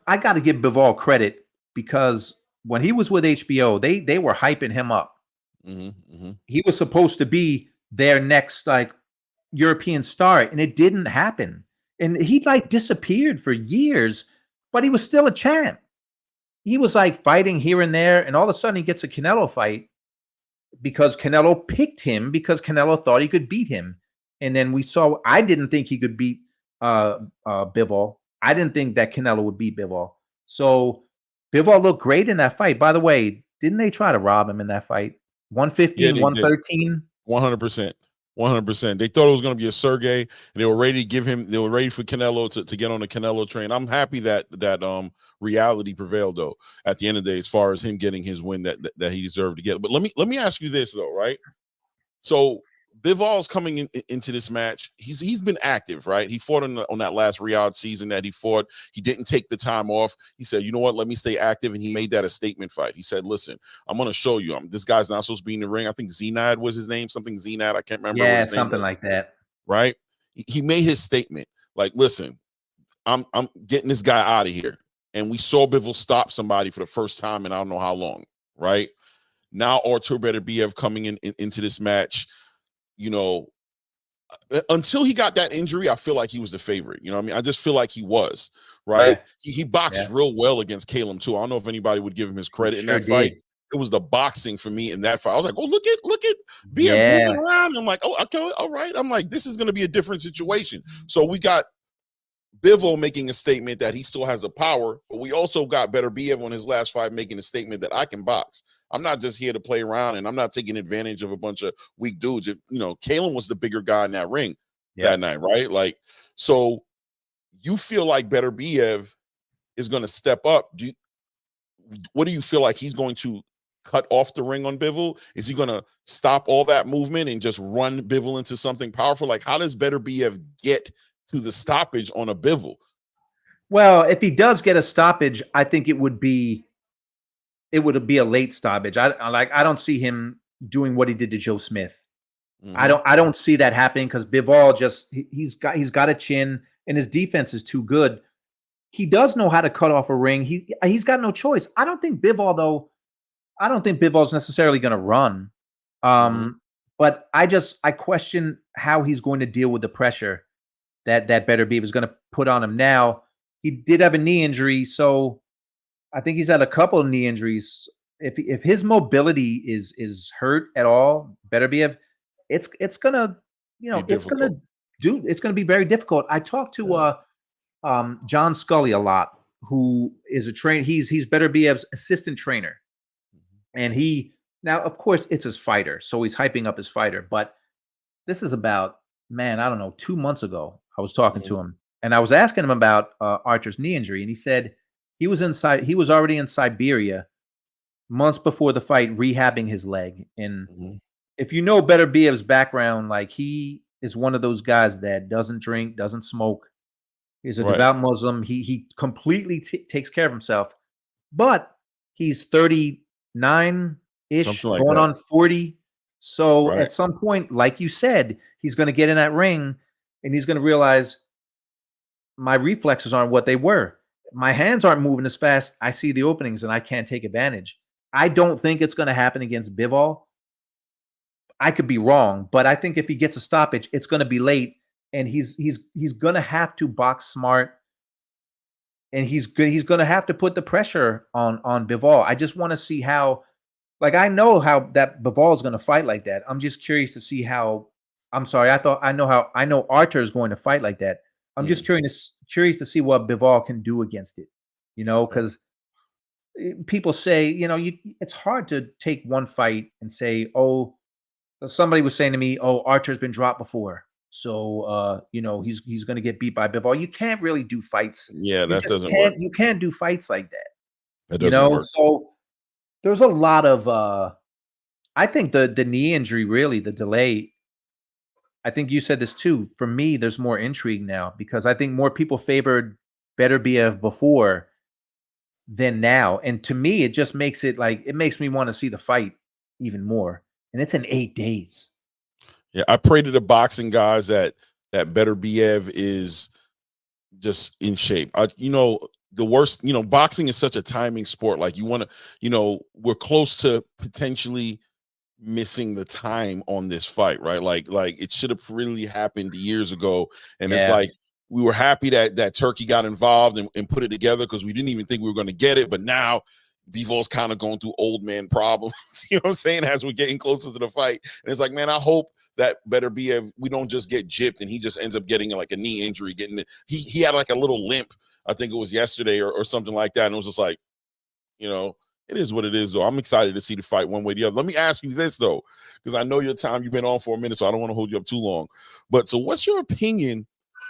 I got to give Bivol credit because when he was with HBO, they were hyping him up. He was supposed to be their next like European star, and it didn't happen. And he like disappeared for years. but he was still a champ. He was like fighting here and there, and all of a sudden he gets a Canelo fight because Canelo picked him, because Canelo thought he could beat him. And then we saw, I didn't think he could beat Bivol. I didn't think that Canelo would beat Bivol. So Bivol looked great in that fight. By the way, didn't they try to rob him in that fight? 115, 113. 100%. 100%. They thought it was going to be a Sergey, and they were ready to give him. They were ready for Canelo to get on the Canelo train. I'm happy that reality prevailed, though. At the end of the day, as far as him getting his win that he deserved to get. But let me ask you this though, right? So Bivol's coming into this match. He's been active, right? He fought on that last Riyadh season that he fought. He didn't take the time off. He said, you know what, let me stay active. And he made that a statement fight. He said, listen, I'm going to show you. This guy's not supposed to be in the ring. I think Zenad was his name, something Zenad. I can't remember. Yeah, what his name something was. like that. Right? He made his statement. Like, listen, I'm getting this guy out of here. And we saw Bivol stop somebody for the first time in I don't know how long, right? Now Artur Beterbiev coming into this match, you know, until he got that injury, I feel like he was the favorite. You know what I mean? I just feel like he was, right? He boxed real well against Calum too. I don't know if anybody would give him his credit in that fight. It was the boxing for me in that fight. I was like, oh, look at BF moving around. I'm like, oh, okay, all right. I'm like, this is going to be a different situation. So we got Bivol making a statement that he still has the power, but we also got Beterbiev on his last fight making a statement that I can box. I'm not just here to play around, and I'm not taking advantage of a bunch of weak dudes. If, you know, Calum was the bigger guy in that ring that night, right? Like, so you feel like Beterbiev is going to step up. What do you feel like he's going to cut off the ring on Bivol? Is he going to stop all that movement and just run Bivol into something powerful? Like, how does Beterbiev get to the stoppage on a Bivol? Well, if he does get a stoppage, I think it would be a late stoppage. I don't see him doing what he did to Joe Smith. Mm-hmm. I don't see that happening because Bivol he's got a chin and his defense is too good. He does know how to cut off a ring. He's got no choice. I don't think Bivol's necessarily going to run. But I question how he's going to deal with the pressure that Beterbiev is going to put on him. Now, he did have a knee injury, so I think he's had a couple of knee injuries. If his mobility is sHurt at all, Beterbiev, it's gonna, you know, it's gonna be very difficult. I talked to John Scully a lot, who is a trainer. He's Beterbiev's assistant trainer, and now of course it's his fighter, so he's hyping up his fighter. But this is about, man, I don't know, 2 months ago. I was talking to him, and I was asking him about Archer's knee injury, and he said he was already in Siberia months before the fight, rehabbing his leg. And if you know Beterbiev's background, like, he is one of those guys that doesn't drink, doesn't smoke. He's a devout Muslim. He completely takes care of himself, but he's 39-ish, like going that. on 40. So at some point, like you said, he's going to get in that ring and he's going to realize my reflexes aren't what they were. My hands aren't moving as fast. I see the openings and I can't take advantage. I don't think it's going to happen against Bivol. I could be wrong, but I think if he gets a stoppage, it's going to be late, and he's going to have to box smart, and he's going to have to put the pressure on Bivol. I just want to see how, like, I know how that Bivol is going to fight like that. I'm just curious to see how. I'm sorry, I know Artur is going to fight like that. I'm just curious to see what Bivol can do against it, you know, because people say, you know, it's hard to take one fight and say, oh, somebody was saying to me, oh, Archer's been dropped before, so you know, he's going to get beat by Bivol. You can't really do fights. Yeah, that doesn't work. You can't do fights like that. That doesn't work. So there's a lot of I think the knee injury, really, the delay. I think you said this too. For me, there's more intrigue now because I think more people favored Beterbiev before than now. And to me, it just makes it it makes me want to see the fight even more. And it's in 8 days. Yeah, I pray to the boxing guys that Beterbiev is just in shape. You know, the worst, you know, boxing is such a timing sport. Like, you want to, you know, we're close to potentially missing the time on this fight, right? Like it should have really happened years ago. And it's like we were happy that Turkey got involved and put it together because we didn't even think we were going to get it. But now Bivol's kind of going through old man problems, you know what I'm saying, as we're getting closer to the fight. And it's like, man, I hope that better be we don't just get gypped and he just ends up getting like a knee injury, he had like a little limp, I think it was yesterday or something like that. And it was just like, you know, it is what it is, though. I'm excited to see the fight one way or the other. Let me ask you this, though, because I know your time, you've been on for a minute, so I don't want to hold you up too long. But so what's your opinion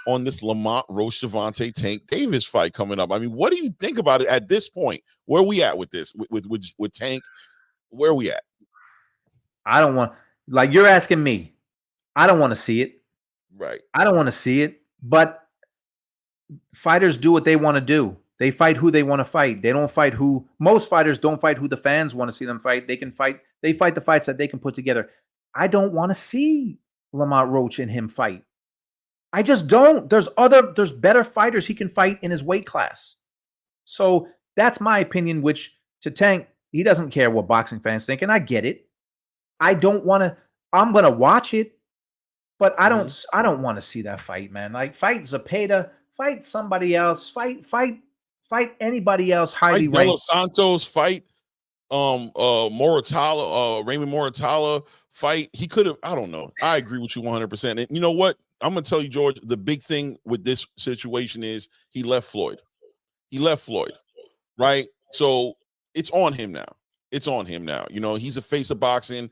on this Lamont Roach Gervonta Tank Davis fight coming up? I mean, what do you think about it at this point? Where are we at with this, with Tank? Where are we at? I don't want, like, you're asking me. I don't want to see it. Right. I don't want to see it. But fighters do what they want to do. They fight who they want to fight. They don't fight who, most fighters don't fight who the fans want to see them fight. They fight the fights that they can put together. I don't want to see Lamont Roach and him fight. I just don't. There's better fighters he can fight in his weight class. So that's my opinion, which to Tank, he doesn't care what boxing fans think, and I get it. I don't want to, I'm going to watch it, but I don't want to see that fight, man. Like, fight Zepeda, fight somebody else, fight anybody else highly ranked. Dos Santos, fight Moratala, Raymond Moratala, fight. He could have, I don't know. I agree with you 100%. And you know what? I'm going to tell you, George, the big thing with this situation is he left Floyd. Right? So it's on him now. You know, he's a face of boxing.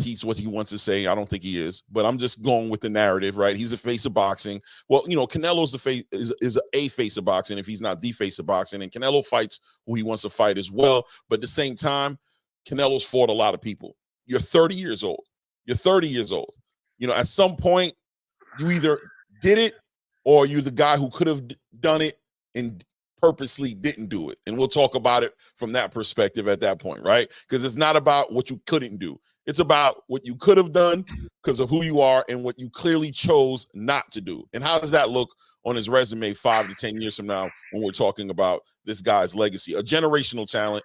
He's what he wants to say. I don't think he is, but I'm just going with the narrative, right? He's a face of boxing. Well, you know, Canelo's the face is a face of boxing if he's not the face of boxing, and Canelo fights who he wants to fight as well. But at the same time, Canelo's fought a lot of people. You're 30 years old. You know, at some point, you either did it or you're the guy who could have done it and purposely didn't do it. And we'll talk about it from that perspective at that point, right? Because it's not about what you couldn't do. It's about what you could have done because of who you are and what you clearly chose not to do. And how does that look on his resume 5 to 10 years from now when we're talking about this guy's legacy? A generational talent,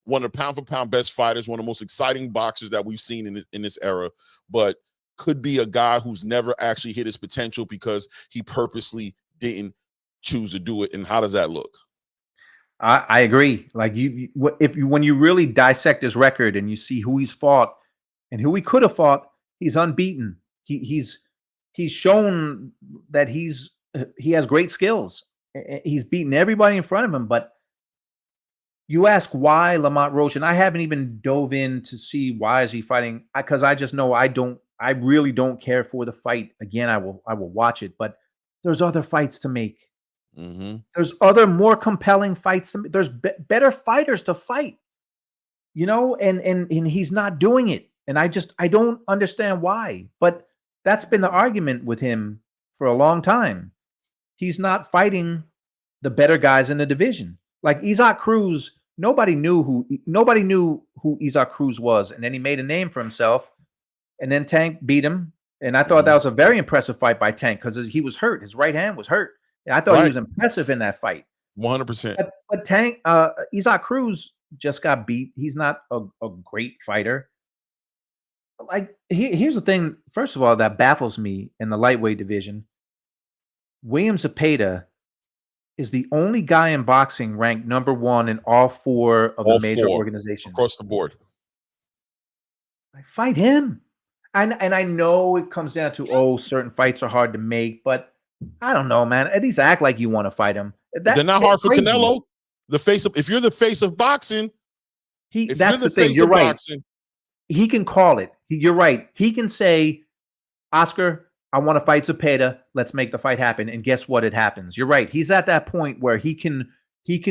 one of the pound-for-pound best fighters, one of the most exciting boxers that we've seen in this era, but could be a guy who's never actually hit his potential because he purposely didn't choose to do it. And how does that look? I agree. Like, when you really dissect his record and you see who he's fought and who he could have fought, he's unbeaten. He's shown that he has great skills. He's beaten everybody in front of him. But you ask why Lamont Roach, and I haven't even dove in to see why is he fighting, because I just know I really don't care for the fight. Again, I will watch it, but there's other fights to make. Mm-hmm. There's other more compelling fights. There's better fighters to fight, you know, and he's not doing it. And I don't understand why, but that's been the argument with him for a long time. He's not fighting the better guys in the division. Like Isaac Cruz, nobody knew who Isaac Cruz was. And then he made a name for himself, and then Tank beat him. And I thought that was a very impressive fight by Tank because he was hurt. His right hand was hurt. And I thought he was impressive in that fight. 100%. But Tank, Isaac Cruz just got beat. He's not a great fighter. Like, here's the thing. First of all, that baffles me in the lightweight division. William Zepeda is the only guy in boxing ranked #1 in all 4 of the major organizations. Across the board. Fight him. And I know it comes down to, certain fights are hard to make, but I don't know, man. At least act like you want to fight him. They're not hard for Canelo. If you're the face of boxing, that's the thing. You're right. He can call it. You're right. He can say, Oscar, I want to fight Zepeda. Let's make the fight happen. And guess what? It happens. You're right. He's at that point where he can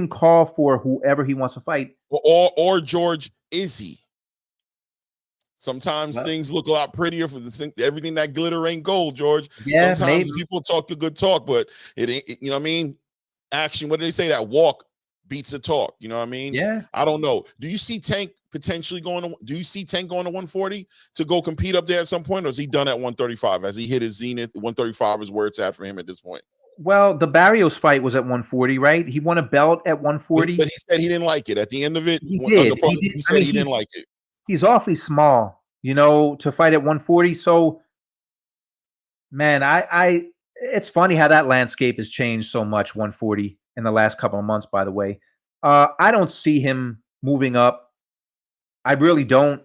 call for whoever he wants to fight. Or George, is he? Sometimes things look a lot prettier for everything that glitter ain't gold, George. Yeah, sometimes people talk a good talk, but it ain't, you know what I mean? Action, what do they say? That walk beats the talk. You know what I mean? Yeah. I don't know. Do you see Tank potentially going to 140 to go compete up there at some point? Or is he done at 135? Has he hit his zenith? 135 is where it's at for him at this point. Well, the Barrios fight was at 140, right? He won a belt at 140. But he said he didn't like it. At the end of it, he did. He said he didn't like it. He's awfully small, you know, to fight at 140. So Man, I it's funny how that landscape has changed so much, 140 in the last couple of months, by the way. I don't see him moving up. I really don't.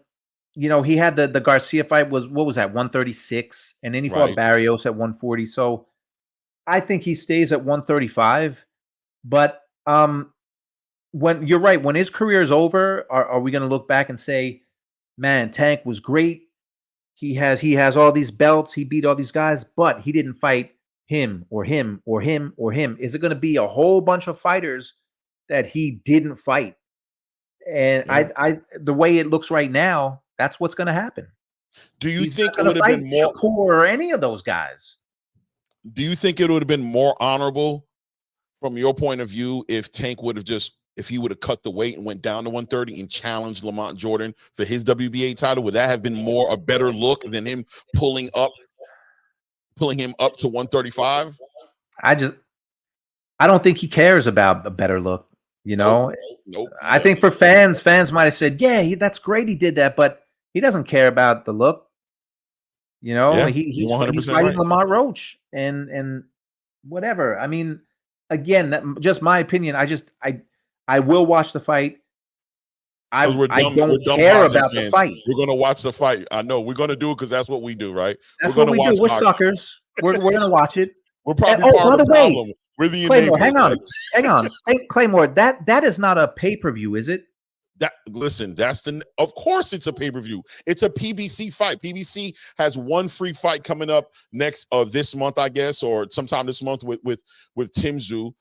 You know, he had the Garcia fight was what was that, 136, and then he fought Right. Barrios at 140. So I think he stays at 135. But when you're right, when his career is over, are we going to look back and say, man, Tank was great? He has all these belts, he beat all these guys, but he didn't fight him or him or him or him. Is it going to be a whole bunch of fighters that he didn't fight? And Yeah. I the way it looks right now, that's what's going to happen. Do you He's think not it would gonna have fight been more? Shakur or any of those guys. Do you think it would have been more honorable from your point of view if Tank would have if he would have cut the weight and went down to 130 and challenged Lamont Jordan for his WBA title? Would that have been a better look than him pulling him up to 135? I don't think he cares about a better look. You know, Nope. I think for fans might have said, "Yeah, that's great, he did that," but he doesn't care about the look. You know, Yeah, he's 100% fighting right. Lamont Roach and whatever. I mean, again, that just my opinion. I will watch the fight. I We're don't dumb care boxing about the fans. fight. We're gonna watch the fight. I know we're gonna do it because that's what we do, right? That's we're what gonna we do. watch We're boxing. suckers. We're gonna watch it. We're probably Oh, part by of the the way, problem. We're the Claymore, hang on, enablers. hang on. Hey, Claymore, that is not a pay-per-view, is it? Listen, of course it's a pay-per-view. It's a PBC fight. PBC has one free fight coming up this month, I guess, or sometime this month with Tim Tszyu.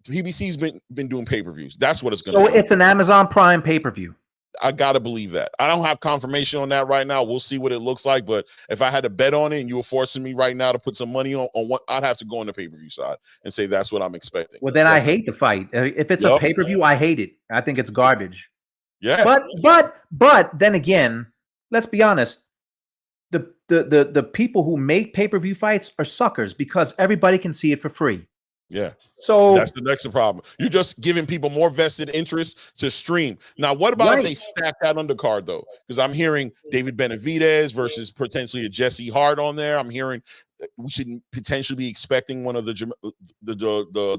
PBC's been doing pay-per-views. That's what it's going to be. So it's an Amazon Prime pay-per-view. I gotta believe that. I don't have confirmation on that right now. We'll see what it looks like. But if I had to bet on it and you were forcing me right now to put some money on what, I'd have to go on the pay-per-view side and say that's what I'm expecting. Well, then I hate the fight. If it's a pay-per-view, I hate it. I think it's garbage. Yeah. But then again, let's be honest. The people who make pay-per-view fights are suckers because everybody can see it for free. Yeah. So that's the next problem. You're just giving people more vested interest to stream. Now, what about if they stack that undercard though? Because I'm hearing David Benavidez versus potentially a Jesse Hart on there. I'm hearing we should potentially be expecting one of the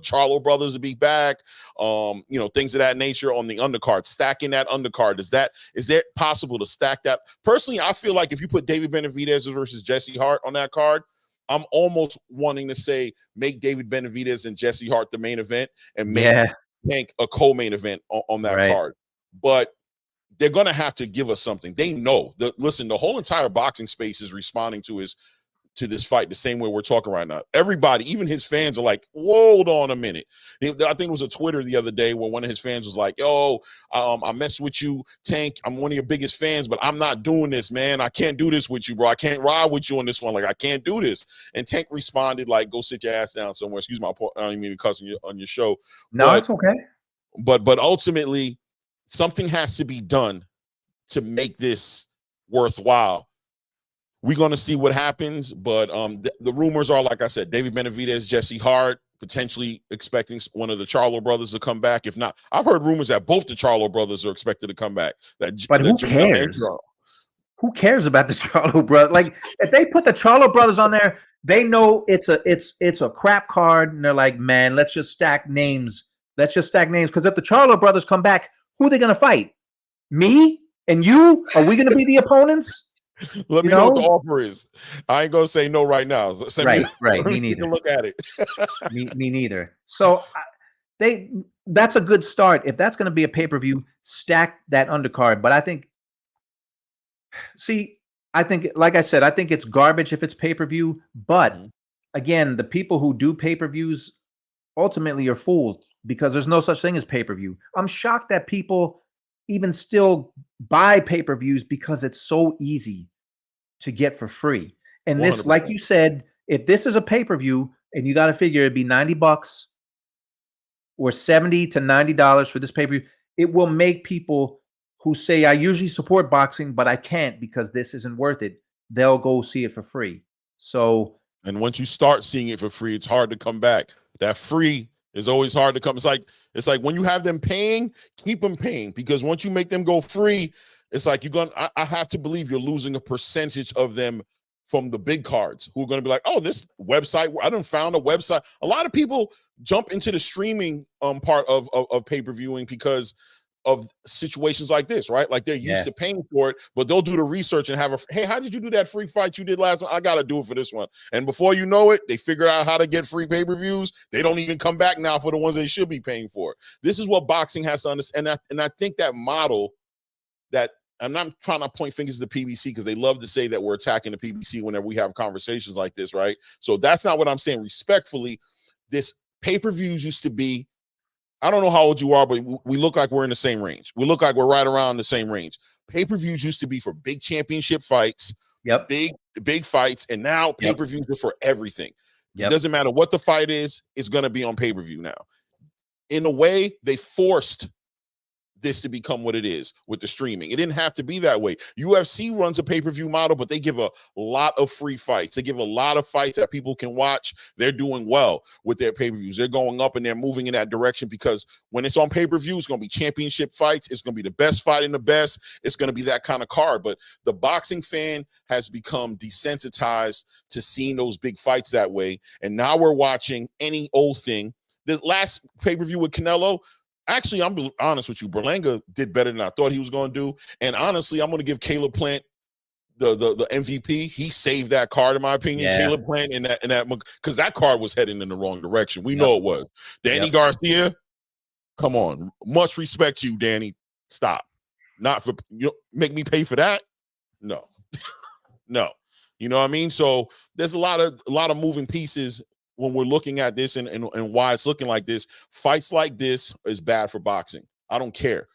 Charlo brothers to be back. Things of that nature on the undercard. Stacking that undercard. Is that possible to stack that? Personally, I feel like if you put David Benavidez versus Jesse Hart on that card, I'm almost wanting to say make David Benavidez and Jesse Hart the main event and make Tank a co-main event on that card. But they're going to have to give us something. They know. Listen, the whole entire boxing space is responding to this fight the same way we're talking right now. Everybody, even his fans, are like, hold on a minute. I think it was a Twitter the other day where one of his fans was like, yo, I mess with you, Tank. I'm one of your biggest fans, but I'm not doing this, man. I can't do this with you, bro. I can't ride with you on this one. Like, I can't do this. And Tank responded like, go sit your ass down somewhere. Excuse my point. I don't mean to cuss on your show. No, it's okay. But ultimately, something has to be done to make this worthwhile. We're going to see what happens, but the rumors are, like I said, David Benavidez, Jesse Hart, potentially expecting one of the Charlo brothers to come back. If not, I've heard rumors that both the Charlo brothers are expected to come back. But who cares? Who cares about the Charlo brothers? Like, if they put the Charlo brothers on there, they know it's a crap card, and they're like, man, let's just stack names. Let's just stack names, because if the Charlo brothers come back, who are they going to fight? Me and you? Are we going to be the opponents? Let me know what the offer is. I ain't gonna say no right now. Right. Me neither. Look at it. me neither. So that's a good start. If that's going to be a pay-per-view, stack that undercard. But I think, like I said, I think it's garbage if it's pay-per-view. But again, the people who do pay-per-views ultimately are fools because there's no such thing as pay-per-view. I'm shocked that people even still buy pay-per-views because it's so easy to get for free. And this, 100%. like you said, if this is a pay-per-view and you got to figure it'd be $90 or $70 to $90 for this pay-per-view, it will make people who say, I usually support boxing, but I can't because this isn't worth it. They'll go see it for free. So, and once you start seeing it for free, it's hard to come back. That free is always hard to come. It's like when you have them paying, keep them paying, because once you make them go free, it's like I have to believe you're losing a percentage of them from the big cards who are going to be like, oh, this website, I done found a website. A lot of people jump into the streaming part of pay-per-viewing because of situations like this, right? Like they're used to paying for it, but they'll do the research and have hey, how did you do that free fight you did last one? I got to do it for this one. And before you know it, they figure out how to get free pay-per-views. They don't even come back now for the ones they should be paying for. This is what boxing has to understand. And I think that model that, I'm not trying to point fingers to the PBC because they love to say that we're attacking the PBC whenever we have conversations like this, right? So that's not what I'm saying. Respectfully, this pay-per-views used to be, I don't know how old you are, but we look like we're in the same range. We look like we're right around the same range. Pay-per-views used to be for big championship fights, big fights, and now pay-per-views are for everything. It doesn't matter what the fight is, it's going to be on pay-per-view now. In a way, they forced this to become what it is with the streaming. It didn't have to be that way. UFC runs a pay-per-view model, but they give a lot of free fights. They give a lot of fights that people can watch. They're doing well with their pay-per-views. They're going up and they're moving in that direction because when it's on pay-per-view, it's going to be championship fights. It's going to be the best fight in the best. It's going to be that kind of card. But the boxing fan has become desensitized to seeing those big fights that way. And now we're watching any old thing. The last pay-per-view with Canelo, actually, I'm honest with you, Berlanga did better than I thought he was going to do. And honestly, I'm going to give Caleb Plant the MVP. He saved that card, in my opinion. Caleb Plant in that because that card was heading in the wrong direction. We know it was. Danny Garcia, come on. Much respect to you, Danny. Stop. Not for make me pay for that. No, no. You know what I mean? So there's a lot of moving pieces when we're looking at this and why it's looking like this. Fights like this is bad for boxing. I don't care.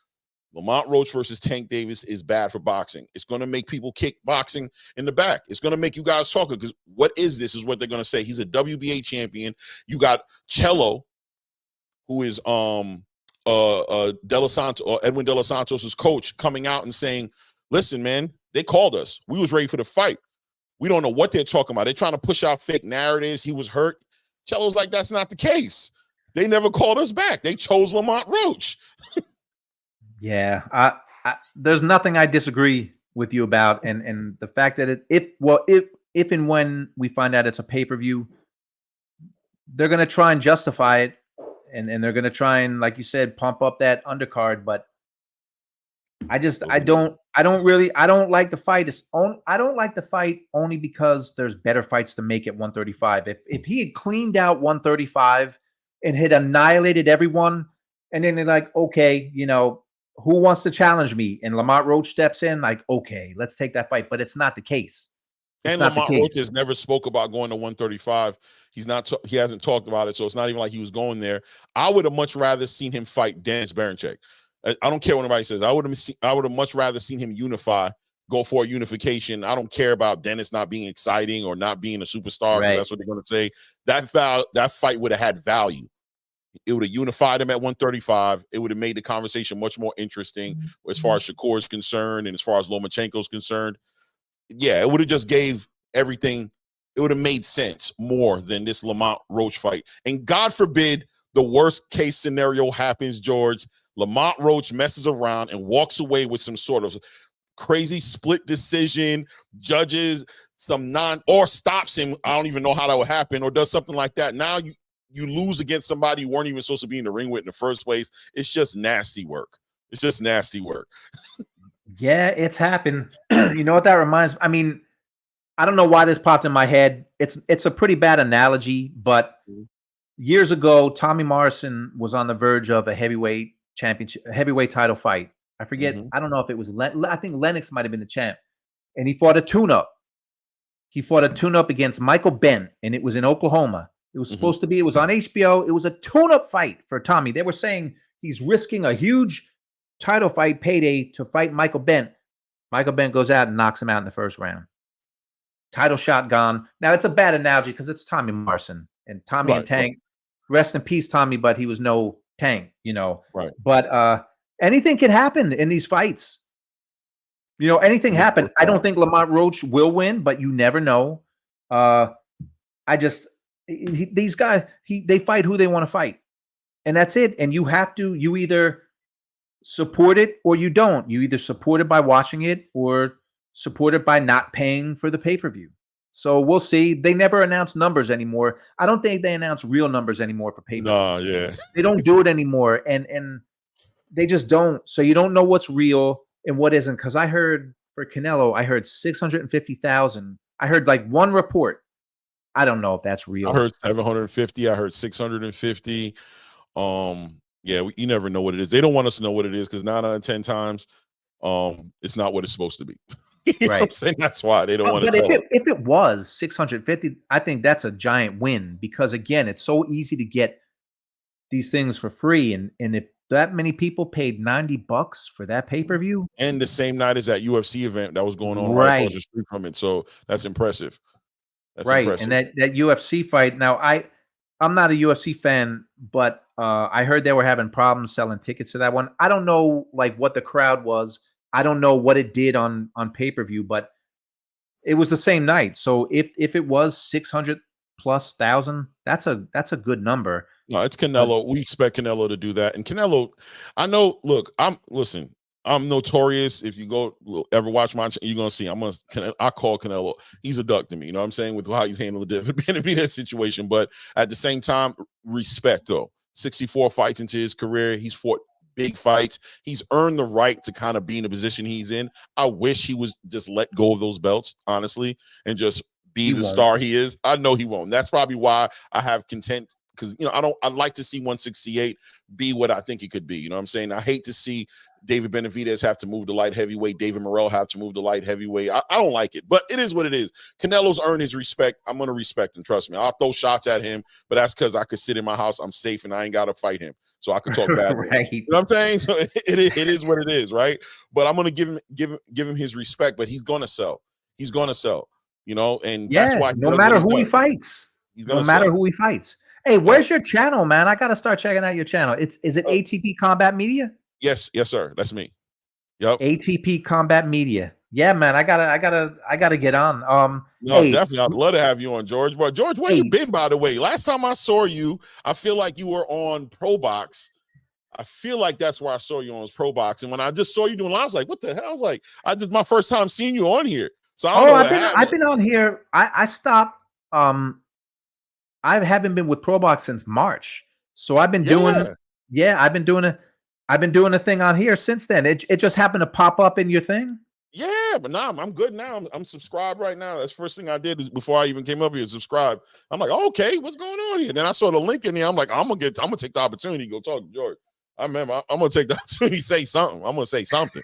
Lamont Roach versus Tank Davis is bad for boxing. It's going to make people kick boxing in the back. It's going to make you guys talk because what is this is what they're going to say. He's a WBA champion. You got Cello, who is Edwin De Los Santos' coach, coming out and saying, listen, man, they called us. We was ready for the fight. We don't know what they're talking about. They're trying to push out fake narratives. He was hurt. Cello's like, that's not the case. They never called us back. They chose Lamont Roach. I there's nothing I disagree with you about, and the fact that if and when we find out it's a pay-per-view, they're gonna try and justify it, and they're gonna try and, like you said, pump up that undercard. But I don't like the fight. I don't like the fight only because there's better fights to make at 135. If he had cleaned out 135 and had annihilated everyone, and then they're like, okay, who wants to challenge me? And Lamont Roach steps in, like, okay, let's take that fight. But it's not the case. And Lamont Roach has never spoke about going to 135. He hasn't talked about it, so it's not even like he was going there. I would have much rather seen him fight Dennis Berinchyk. I don't care what anybody says. I would have much rather seen him go for a unification. I don't care about Dennis not being exciting or not being a superstar. Right. That's what they're going to say. That fight would have had value. It would have unified him at 135. It would have made the conversation much more interesting as far as Shakur is concerned and as far as Lomachenko is concerned. Yeah, it would have just gave everything. It would have made sense more than this Lamont Roach fight. And God forbid the worst case scenario happens, George. Lamont Roach messes around and walks away with some sort of crazy split decision, judges or stops him. I don't even know how that would happen, or does something like that. Now you lose against somebody you weren't even supposed to be in the ring with in the first place. It's just nasty work. It's just nasty work. Yeah, it's happened. You know what that reminds me? I mean, I don't know why this popped in my head. It's a pretty bad analogy, but years ago, Tommy Morrison was on the verge of a heavyweight title fight. I forget. I don't know if it was I think Lennox might have been the champ, and he fought a tune-up. He fought a tune-up against Michael Bent, and it was in Oklahoma. It was supposed to be. It was on HBO. It was a tune-up fight for Tommy. They were saying he's risking a huge title fight payday to fight Michael Bent. Michael Bent goes out and knocks him out in the first round. Title shot gone. Now it's a bad analogy because it's Tommy Morrison and Tommy and Tank. Rest in peace, Tommy, but he was no Tank, Right. But anything can happen in these fights. Anything happen. I don't think Lamont Roach will win, but you never know. These guys, they fight who they want to fight, and that's it. And you either support it or you don't. You either support it by watching it or support it by not paying for the pay-per-view. So we'll see. They never announce numbers anymore. I don't think they announce real numbers anymore for pay-per-views. Nah, yeah. They don't do it anymore, and they just don't. So you don't know what's real and what isn't. Because I heard for Canelo, I heard 650,000. I heard like one report. I don't know if that's real. I heard 750. I heard 650. Yeah, you never know what it is. They don't want us to know what it is because 9 out of 10 times, it's not what it's supposed to be. You know what I'm saying? That's why they don't want to tell us. If it was 650, I think that's a giant win because again, it's so easy to get these things for free, and if that many people paid $90 for that pay-per-view, and the same night as that UFC event that was going on right across the street from it, so that's impressive. That's impressive. And that UFC fight. Now, I'm not a UFC fan, but I heard they were having problems selling tickets to that one. I don't know like what the crowd was. I don't know what it did on pay-per-view, but it was the same night. So if it was 600,000+, that's a good number. No, it's Canelo. We expect Canelo to do that. And Canelo, I know, look, I'm notorious. If you ever watch my channel, you're gonna see I call Canelo. He's a duck to me. You know what I'm saying? With how he's handling the Devin Benavidez situation. But at the same time, respect though. 64 fights into his career. He's fought big fights. He's earned the right to kind of be in the position he's in. I wish he was just let go of those belts, honestly, and just be the star he is. I know he won't. That's probably why I have content, because I'd like to see 168 be what I think it could be. You know what I'm saying? I hate to see David Benavidez have to move to light heavyweight, David Morrell have to move to light heavyweight. I don't like it, but it is what it is. Canelo's earned his respect. I'm going to respect him. Trust me. I'll throw shots at him, but that's because I could sit in my house. I'm safe and I ain't got to fight him. So I could talk bad. Right. You know what I'm saying? So it is what it is, right? But I'm going to give him his respect, but he's going to sell. He's going to sell, and that's why no matter who he fights, no matter who he fights. Hey, where's your channel, man? I got to start checking out your channel. Is it ATP Combat Media? Yes, sir. That's me. Yep. ATP Combat Media. Yeah, man. I gotta get on. No, definitely. I'd love to have you on, George. But George, where you been, by the way? Last time I saw you, I feel like you were on Pro Box. I feel like that's where I saw you on Pro Box. And when I just saw you doing live, I was like, what the hell? I was like, my first time seeing you on here. So I've been on here. I stopped. I haven't been with Pro Box since March. So I've been doing I've been doing a thing on here since then. It just happened to pop up in your thing. Yeah, but now I'm good now. I'm subscribed right now. That's the first thing I did before I even came up here, subscribe. I'm like, okay, what's going on here? Then I saw the link in there. I'm like, I'm gonna take the opportunity to go talk to George. I remember I'm gonna take the opportunity to say something. I'm gonna say something.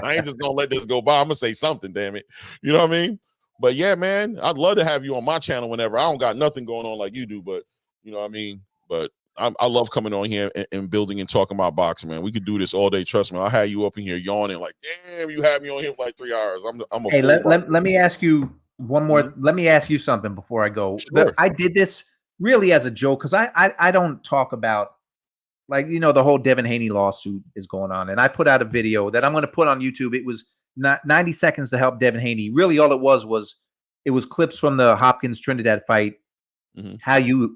I ain't just gonna let this go by. I'm gonna say something, damn it. You know what I mean? But yeah, man, I'd love to have you on my channel whenever. I don't got nothing going on like you do, but you know what I mean? But I love coming on here and building and talking about boxing, man. We could do this all day. Trust me. I'll have you up in here yawning like, damn, you had me on here for like 3 hours. Let me ask you one more. Mm-hmm. Let me ask you something before I go. Sure. I did this really as a joke because I don't talk about, like, the whole Devin Haney lawsuit is going on. And I put out a video that I'm going to put on YouTube. It was not 90 seconds to help Devin Haney. Really, all it was clips from the Hopkins Trinidad fight. Mm-hmm.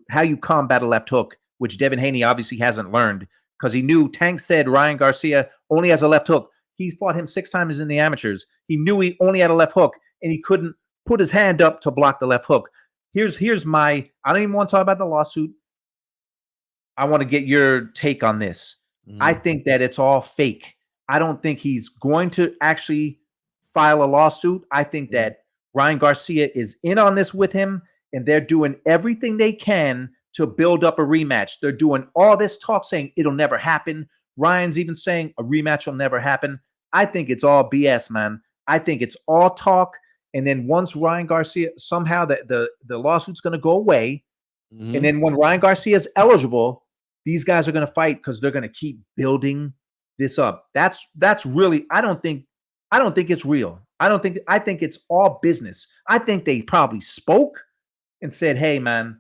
How you combat a left hook, which Devin Haney obviously hasn't learned because he knew Tank said Ryan Garcia only has a left hook. He's fought him 6 times in the amateurs. He knew he only had a left hook and he couldn't put his hand up to block the left hook. Here's my, I don't even want to talk about the lawsuit. I want to get your take on this. Mm-hmm. I think that it's all fake. I don't think he's going to actually file a lawsuit. I think that Ryan Garcia is in on this with him and they're doing everything they can to build up a rematch. They're doing all this talk saying it'll never happen. Ryan's even saying a rematch will never happen. I think it's all BS, man. I think it's all talk. And then once Ryan Garcia, somehow the lawsuit's going to go away. Mm-hmm. And then when Ryan Garcia is eligible, these guys are going to fight because they're going to keep building this up. That's really, I don't think it's real. I think it's all business. I think they probably spoke and said, hey, man,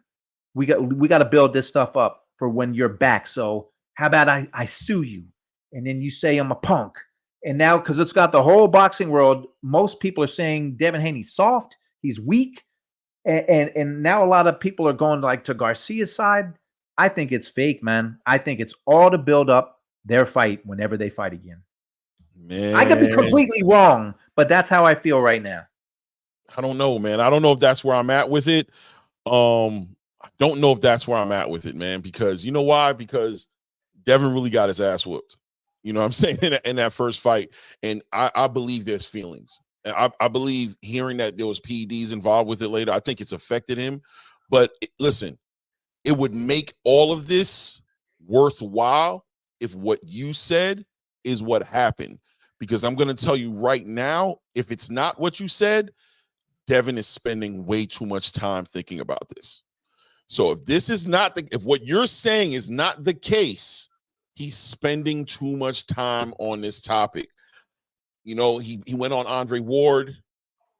we got to build this stuff up for when you're back. So how about I sue you? And then you say I'm a punk. And now, because it's got the whole boxing world, most people are saying Devin Haney's soft, he's weak. And now a lot of people are going like to Garcia's side. I think it's fake, man. I think it's all to build up their fight whenever they fight again. Man. I could be completely wrong, but that's how I feel right now. I don't know, man. I don't know if that's where I'm at with it. I don't know if that's where I'm at with it, man, because you know why? Because Devin really got his ass whooped. You know what I'm saying? In that first fight. And I believe there's feelings. And I believe hearing that there was PEDs involved with it later, I think it's affected him. But listen, it would make all of this worthwhile if what you said is what happened. Because I'm going to tell you right now, if it's not what you said, Devin is spending way too much time thinking about this. So if this is not if what you're saying is not the case, he's spending too much time on this topic. You know, he went on Andre Ward.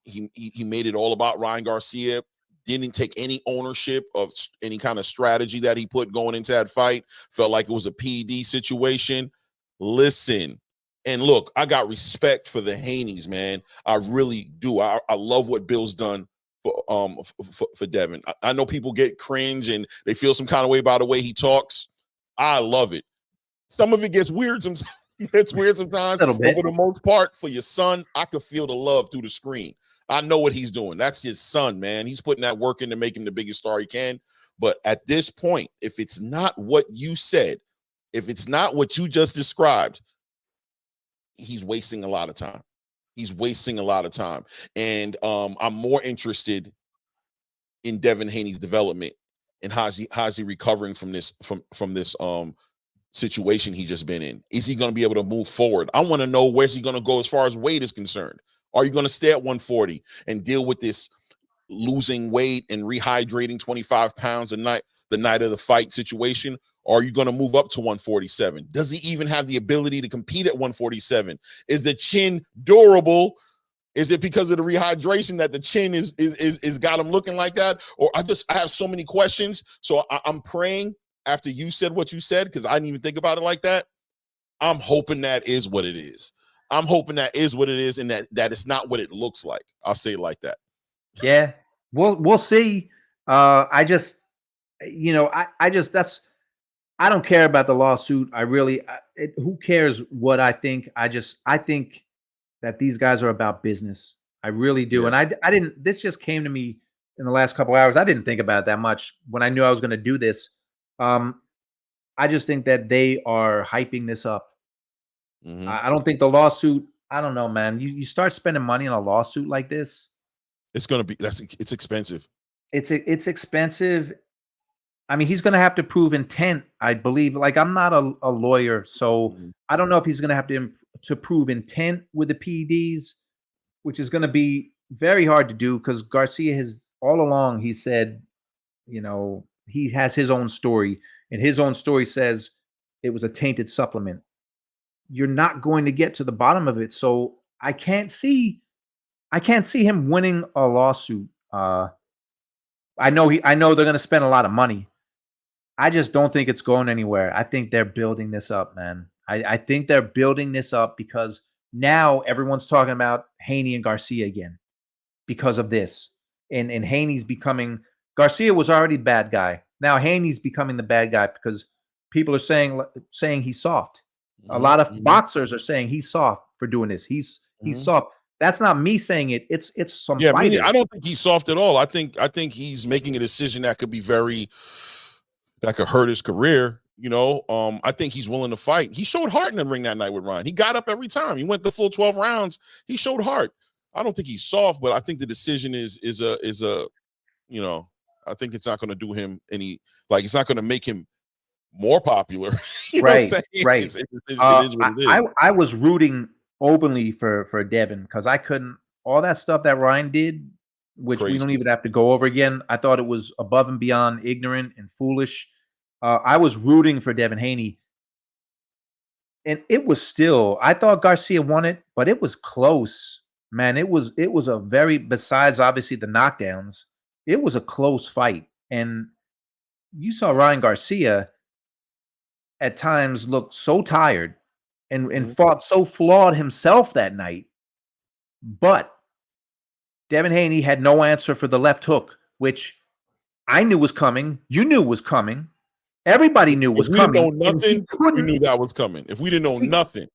He made it all about Ryan Garcia. Didn't take any ownership of any kind of strategy that he put going into that fight. Felt like it was a PED situation. Listen, and look, I got respect for the Haneys, man. I really do. I love what Bill's done for Devin. I know people get cringe and they feel some kind of way about the way he talks. I love it. Some of it gets weird sometimes. It's weird sometimes, but for the most part, for your son, I could feel the love through the screen. I know what he's doing. That's his son, man. He's putting that work in to make him the biggest star he can. But at this point, if it's not what you said, if it's not what you just described, he's wasting a lot of time. He's wasting a lot of time. And I'm more interested in Devin Haney's development and how's he recovering from this situation he just been in. Is he going to be able to move forward? I want to know where's he going to go as far as weight is concerned. Are you going to stay at 140 and deal with this losing weight and rehydrating 25 pounds a night, the night of the fight situation? Or are you going to move up to 147? Does he even have the ability to compete at 147? Is the chin durable? Is it because of the rehydration that the chin is got him looking like that? Or I have so many questions. So I'm praying after you said what you said, because I didn't even think about it like that. I'm hoping that is what it is. I'm hoping that is what it is, and that it's not what it looks like. I'll say it like that. Yeah, we'll see. I just, I don't care about the lawsuit. Who cares what I think? I think that these guys are about business. I really do. Yeah. And I didn't. This just came to me in the last couple hours. I didn't think about it that much when I knew I was going to do this. I just think that they are hyping this up. Mm-hmm. I don't think the lawsuit. I don't know, man. You start spending money on a lawsuit like this, it's going to be it's expensive. It's expensive. I mean, he's going to have to prove intent, I believe. Like, I'm not a lawyer, so I don't know if he's going to have to prove intent with the PEDs, which is going to be very hard to do because Garcia has all along, he said, he has his own story, and his own story says it was a tainted supplement. You're not going to get to the bottom of it, so I can't see him winning a lawsuit. I know they're going to spend a lot of money. I just don't think it's going anywhere. I think they're building this up, man. I think they're building this up because now everyone's talking about Haney and Garcia again because of this. And Haney's becoming – Garcia was already the bad guy. Now Haney's becoming the bad guy because people are saying he's soft. A lot of boxers are saying he's soft for doing this. He's soft. That's not me saying it. It's some fighters. I don't think he's soft at all. I think he's making a decision that could be that could hurt his career. I think he's willing to fight. He showed heart in the ring that night with Ryan. He got up every time. He went the full 12 rounds. He showed heart. I don't think he's soft, but I think the decision is I think it's not going to do him any, like, it's not going to make him more popular. Right. It is what it is. I was rooting openly for Devin because I couldn't, all that stuff that Ryan did, which we don't even have to go over again. I thought it was above and beyond ignorant and foolish. I was rooting for Devin Haney. And it was still, I thought Garcia won it, but it was close, man. It was a very, besides obviously the knockdowns, it was a close fight. And you saw Ryan Garcia at times look so tired and fought so flawed himself that night. But Devin Haney had no answer for the left hook, which I knew was coming. You knew was coming. Everybody knew was coming. If we didn't know nothing, we knew that was coming. If we didn't know nothing.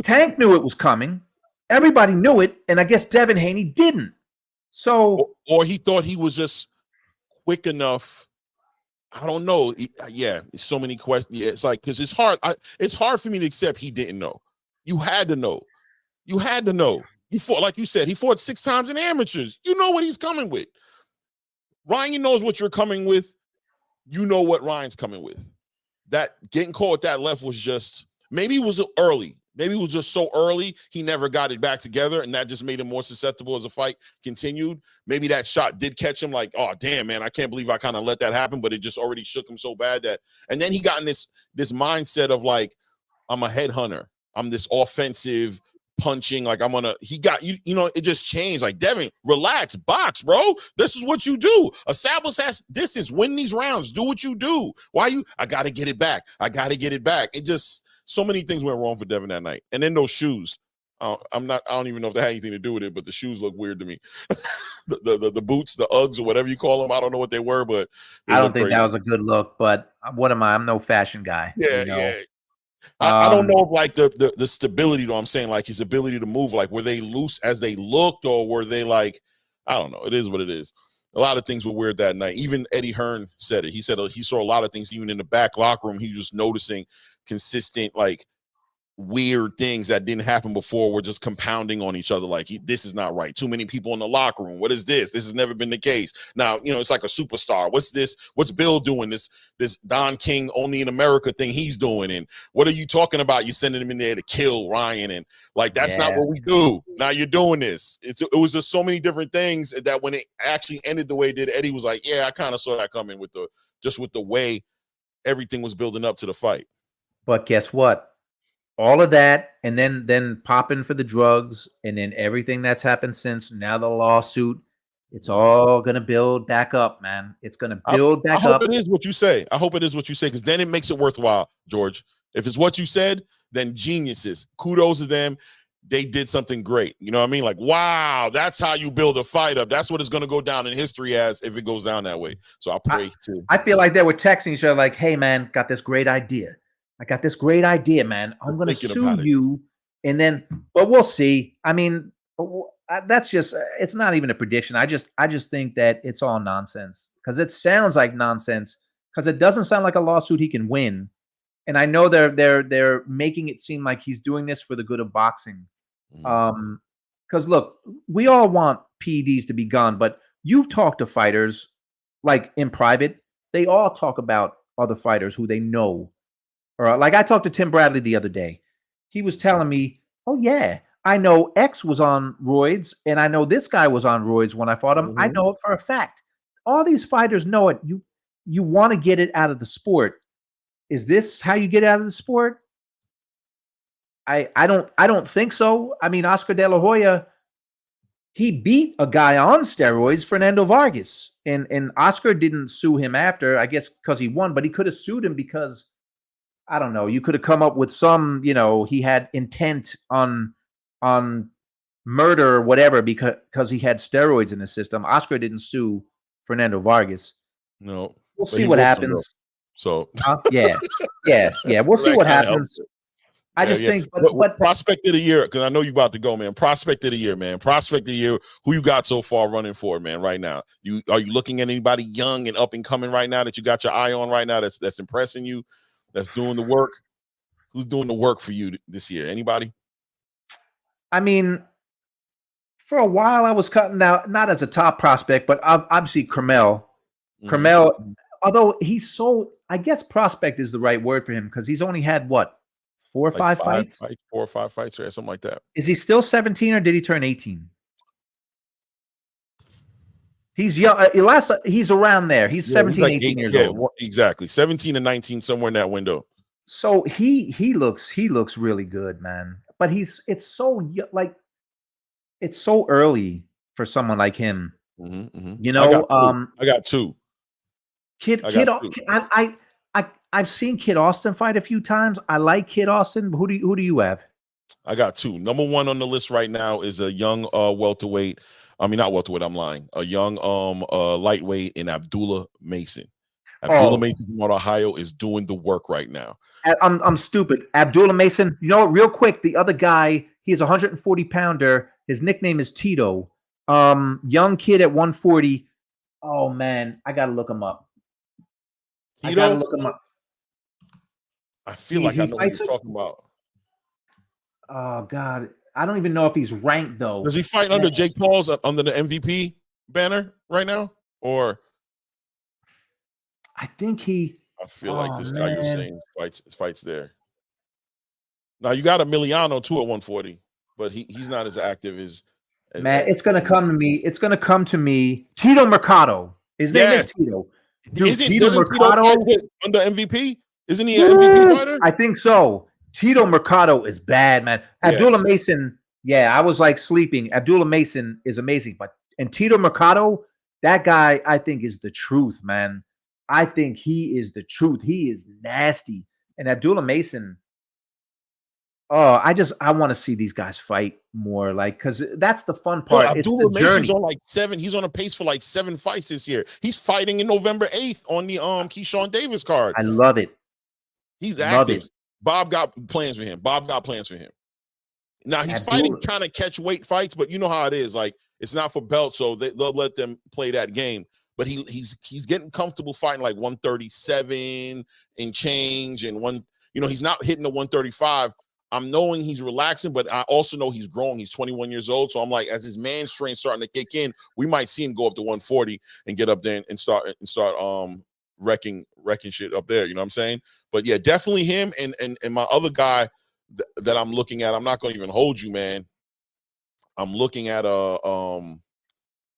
Tank knew it was coming. Everybody knew it, and I guess Devin Haney didn't. So, or he thought he was just quick enough. I don't know. Yeah, so many questions. Yeah, it's like, because it's hard. It's hard for me to accept he didn't know. You had to know. You had to know. You fought, like you said, he fought 6 times in amateurs. You know what he's coming with. Ryan knows what you're coming with. You know what Ryan's coming with. That getting caught at that left was just, maybe it was early. Maybe it was just so early, he never got it back together, and that just made him more susceptible as the fight continued. Maybe that shot did catch him like, oh, damn, man, I can't believe I kind of let that happen, but it just already shook him so bad that, and then he got in this mindset of like, I'm a headhunter. I'm this offensive punching, like I'm gonna, he got, you know, it just changed. Like, Devin, relax, box, bro. This is what you do. Establish that distance, win these rounds, do what you do. I gotta get it back. I gotta get it back. It just, so many things went wrong for Devin that night. And then those shoes. I don't even know if they had anything to do with it, but the shoes look weird to me. the boots, the Uggs, or whatever you call them. I don't know what they were, but I don't think that was a good look. But what am I? I'm no fashion guy. Yeah, you know? yeah. I don't know if like the stability, though. I'm saying like his ability to move, like were they loose as they looked, or were they like, I don't know. It is what it is. A lot of things were weird that night. Even Eddie Hearn said it. He said he saw a lot of things even in the back locker room. He was noticing consistent, like, weird things that didn't happen before were just compounding on each other. Like, this is not right. Too many people in the locker room. What is this? This has never been the case. Now, you know, it's like a superstar. What's this? What's Bill doing? This Don King only in America thing he's doing. And what are you talking about? You sending him in there to kill Ryan. And like, that's not what we do. Now you're doing this. It was just so many different things that when it actually ended the way it did, Eddie was like, yeah, I kind of saw that coming with the way everything was building up to the fight. But guess what? All of that, and then popping for the drugs, and then everything that's happened since, now the lawsuit, it's all gonna build back up, man. It's gonna build back up. I hope it is what you say. I hope it is what you say, because then it makes it worthwhile, George. If it's what you said, then geniuses. Kudos to them. They did something great. You know what I mean? Like, wow, that's how you build a fight up. That's what it's going to go down in history as, if it goes down that way. So I pray too. I feel like they were texting each other like, hey, man, got this great idea. I got this great idea, man. I'm going to sue you. And then, but we'll see. I mean, that's just, it's not even a prediction. I just think that it's all nonsense, because it sounds like nonsense, because it doesn't sound like a lawsuit he can win. And I know they're making it seem like he's doing this for the good of boxing. Because look, we all want PEDs to be gone, but you've talked to fighters like in private. They all talk about other fighters who they know. Or like I talked to Tim Bradley the other day. He was telling me, oh yeah, I know X was on roids, and I know this guy was on roids when I fought him. I know it for a fact. All these fighters know it. You want to get it out of the sport. Is this how you get out of the sport? I don't think so. I mean, Oscar De La Hoya, he beat a guy on steroids, Fernando Vargas, and Oscar didn't sue him after, I guess, because he won, but he could have sued him because, I don't know, you could have come up with some, you know, he had intent on murder or whatever because he had steroids in his system. Oscar didn't sue Fernando Vargas. No, we'll see what happens. So yeah. We'll see what happens. I just think, but prospect of the year, because I know you about to go, man. Prospect of the year, man. Prospect of the year. Who you got so far running for, man? Right now, are you looking at anybody young and up and coming right now that you got your eye on right now? That's impressing you. That's doing the work. Who's doing the work for you this year? Anybody? I mean, for a while I was cutting out, not as a top prospect, but obviously Carmel. Carmel, although he's so, I guess prospect is the right word for him, because he's only had what? 4 or 5 fights? 4 or 5 fights, or something like that. Is he still 17 or did he turn 18? He's young. He's around there. He's 17, like 18 years old. Exactly. 17 and 19, somewhere in that window. So he looks really good, man. But it's so early for someone like him. You know, I got two. I've seen Kid Austin fight a few times. I like Kid Austin. Who do you have? I got two. Number one on the list right now is a young welterweight. I mean, not welterweight, I'm lying. A young lightweight in Abdullah Mason. Abdullah Mason from Ohio is doing the work right now. I'm stupid. Abdullah Mason, you know what, real quick, the other guy, he's a 140-pounder. His nickname is Tito. Young kid at 140. Oh man, I gotta look him up. I gotta Tito? look him up. I feel like I He know who fights. you're talking about. Oh God, I don't even know if he's ranked though. Does he fight under Jake Paul's under the MVP banner right now? Or I think he. I feel like this guy man. you're saying fights there. Now you got Emiliano too at 140, but he's not as active as Man, it's gonna come to me. It's gonna come to me. Tito Mercado. His name is Tito. Dude, Tito Mercado under MVP. Isn't he an MVP fighter? I think so. Tito Mercado is bad, man. Abdullah Mason. Yeah, I was like sleeping. Abdullah Mason is amazing, and Tito Mercado, that guy, I think is the truth, man. I think he is the truth. He is nasty. And Abdullah Mason. Oh, I want to see these guys fight more, like, because that's the fun part. Well, it's Abdullah the Mason's journey. on like 7. He's on a pace for like 7 fights this year. He's fighting in November 8th on the Keyshawn Davis card. I love it. He's active. Bob got plans for him. Now he's fighting kind of catch weight fights, but you know how it is. Like, it's not for belt, so they'll let them play that game. But he's getting comfortable fighting like 137 and change, and he's not hitting the 135. I'm knowing he's relaxing, but I also know he's growing. He's 21 years old, so I'm like, as his man strength starting to kick in, we might see him go up to 140 and get up there and start wrecking shit up there. You know what I'm saying? But yeah, definitely him and my other guy that I'm looking at. I'm not going to even hold you, man. I'm looking at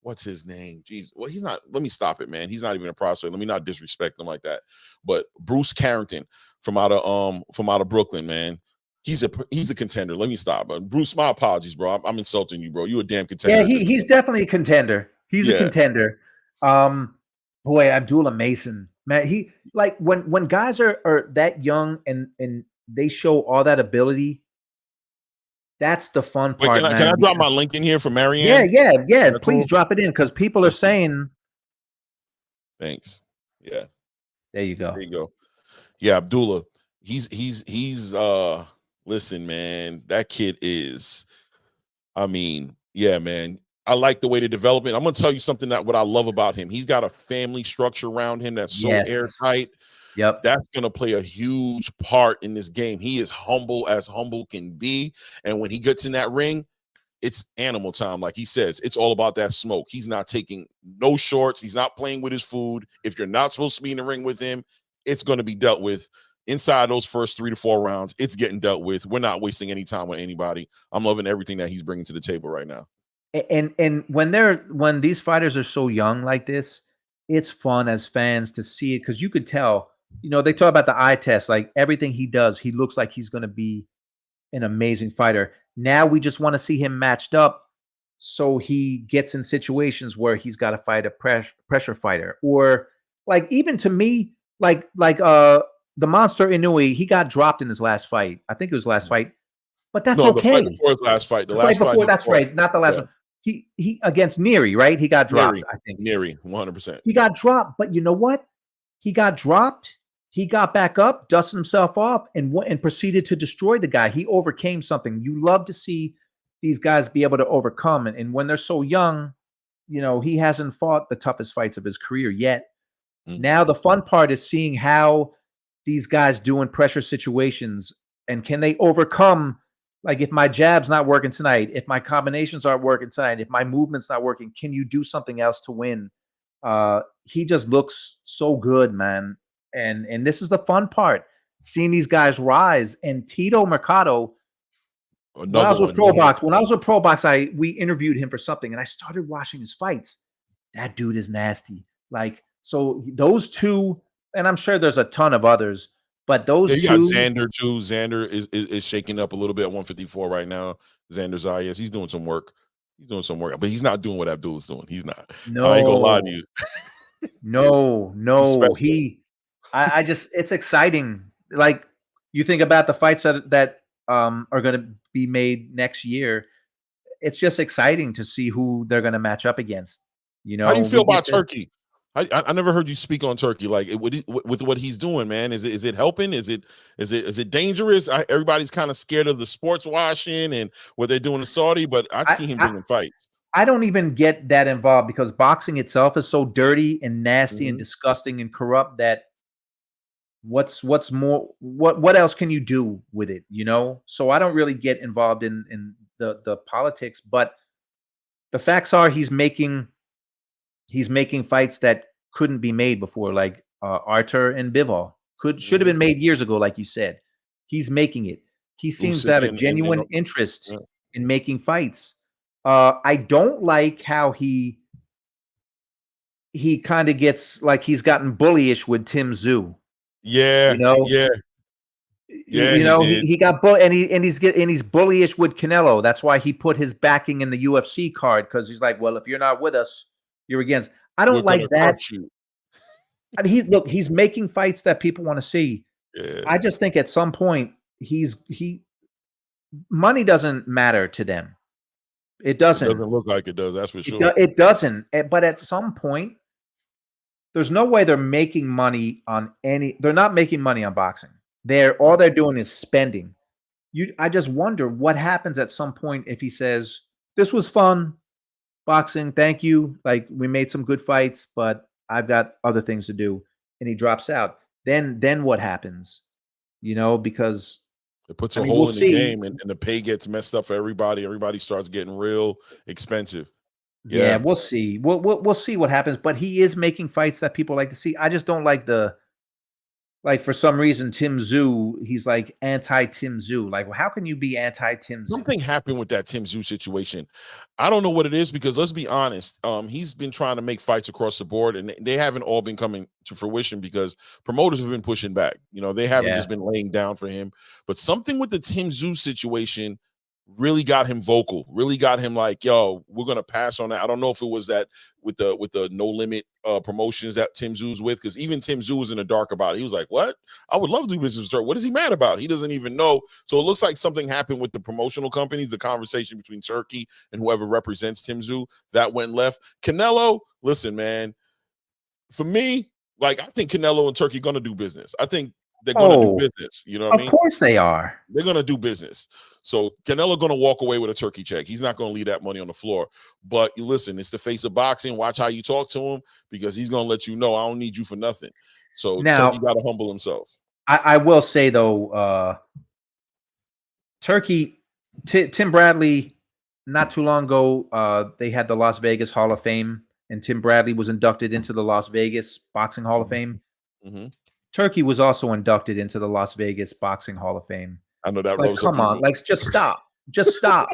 what's his name? Jeez, well, he's not. Let me stop it, man. He's not even a prospect. Let me not disrespect him like that. But Bruce Carrington from out of Brooklyn, man. He's a contender. Let me stop. Bruce, my apologies, bro. I'm insulting you, bro. You a damn contender. Yeah, he's definitely a contender. He's a contender. Boy, Abdullah Mason, man, he like when guys are that young and they show all that ability. That's the fun part. Wait, can I drop my link in here for Marianne? Yeah. Please drop it in because people are saying. Thanks. Yeah. There you go. There you go. Yeah, Abdullah. He's listen, man, that kid is, I mean, yeah, man. I like the way they develop it. I'm gonna tell you something what I love about him. He's got a family structure around him that's so airtight. Yep. That's gonna play a huge part in this game. He is humble as humble can be. And when he gets in that ring, it's animal time. Like he says, it's all about that smoke. He's not taking no shorts. He's not playing with his food. If you're not supposed to be in the ring with him, it's going to be dealt with inside those first 3 to 4 rounds. It's getting dealt with. We're not wasting any time with anybody. I'm loving everything that he's bringing to the table right now. And when these fighters are so young like this, it's fun as fans to see it because you could tell, they talk about the eye test, like everything he does, he looks like he's going to be an amazing fighter. Now we just want to see him matched up so he gets in situations where he's got to fight a pressure fighter. Or like even to me, like the Monster Inoue, he got dropped in his last fight. I think it was last fight, but that's okay. The fight before his last fight. The last fight before, that's right. Not the last one. He against Neri, right? He got dropped, I think. Neri, 100%. He got dropped, but you know what? He got dropped. He got back up, dusted himself off, and proceeded to destroy the guy. He overcame something. You love to see these guys be able to overcome. And when they're so young, he hasn't fought the toughest fights of his career yet. Mm-hmm. Now the fun part is seeing how these guys do in pressure situations, and can they overcome? Like if my jab's not working tonight, if my combinations aren't working tonight, if my movement's not working, can you do something else to win? He just looks so good, man. And this is the fun part, seeing these guys rise. And Tito Mercado, when I was with Pro Box, we interviewed him for something, and I started watching his fights. That dude is nasty. Like, so those two, and I'm sure there's a ton of others, but those two. You got Xander too. Xander is shaking up a little bit at 154 right now. Xander Zayas, he's doing some work. But he's not doing what Abdullah's doing. He's not. No, I ain't gonna lie to you. No. I just, it's exciting. Like you think about the fights that are going to be made next year. It's just exciting to see who they're going to match up against. How do you feel about Turkey? I never heard you speak on Turkey. Like with what he's doing, man. Is it helping? Is it dangerous? Everybody's kind of scared of the sports washing and what they're doing in Saudi, but I see him bringing fights. I don't even get that involved because boxing itself is so dirty and nasty and disgusting and corrupt that what's more what else can you do with it, you know? So I don't really get involved in the politics, but the facts are he's making fights that couldn't be made before, like Artur and Bivol should have been made years ago, like you said. He's making it. He seems to have a genuine interest in making fights. I don't like how he kind of gets like he's gotten bullyish with Tim Tszyu. Yeah, You know, yeah, you know, did. he got he's bullyish with Canelo. That's why he put his backing in the UFC card because he's like, well, if you're not with us, you're against. I don't like that. I mean, he's making fights that people want to see. Yeah. I just think at some point money doesn't matter to them. It doesn't. It doesn't look like it does. That's for sure. It doesn't. But at some point, there's no way they're making money on they're not making money on boxing. All they're doing is spending. I just wonder what happens at some point if he says, this was fun, boxing, thank you. Like, we made some good fights, but I've got other things to do. And he drops out. Then what happens? You know, because it puts a hole in the game and the pay gets messed up for everybody. Everybody starts getting real expensive. Yeah, we'll see. We'll see what happens. But he is making fights that people like to see. I just don't like for some reason, Tim Tszyu, he's like anti-Tim Tszyu. Like, well, how can you be anti-Tim Tszyu? Something happened with that Tim Tszyu situation. I don't know what it is because let's be honest. He's been trying to make fights across the board and they haven't all been coming to fruition because promoters have been pushing back. You know, they haven't just been laying down for him. But something with the Tim Tszyu situation really got him vocal, really got him like, yo, we're going to pass on that. I don't know if it was that with the No Limit promotions that Tim Tszyu's with, because even Tim Tszyu was in the dark about it. He was like, what? I would love to do business with Turkey. What is he mad about? He doesn't even know. So it looks like something happened with the promotional companies, the conversation between Turkey and whoever represents Tim Tszyu, that went left. Canelo, listen, man, for me, like, I think Canelo and Turkey going to do business. I think they're going to do business. You know what I mean? Of course they are. They're going to do business. So Canelo going to walk away with a turkey check. He's not going to leave that money on the floor. But you listen, it's the face of boxing. Watch how you talk to him because he's going to let you know I don't need you for nothing. So now, Turkey got to humble himself. I will say, though, Turkey, Tim Bradley, not too long ago, they had the Las Vegas Hall of Fame, and Tim Bradley was inducted into the Las Vegas Boxing Hall of Fame. Mm-hmm. Turkey was also inducted into the Las Vegas Boxing Hall of Fame. I know that. Like, come on, like, just stop, just stop,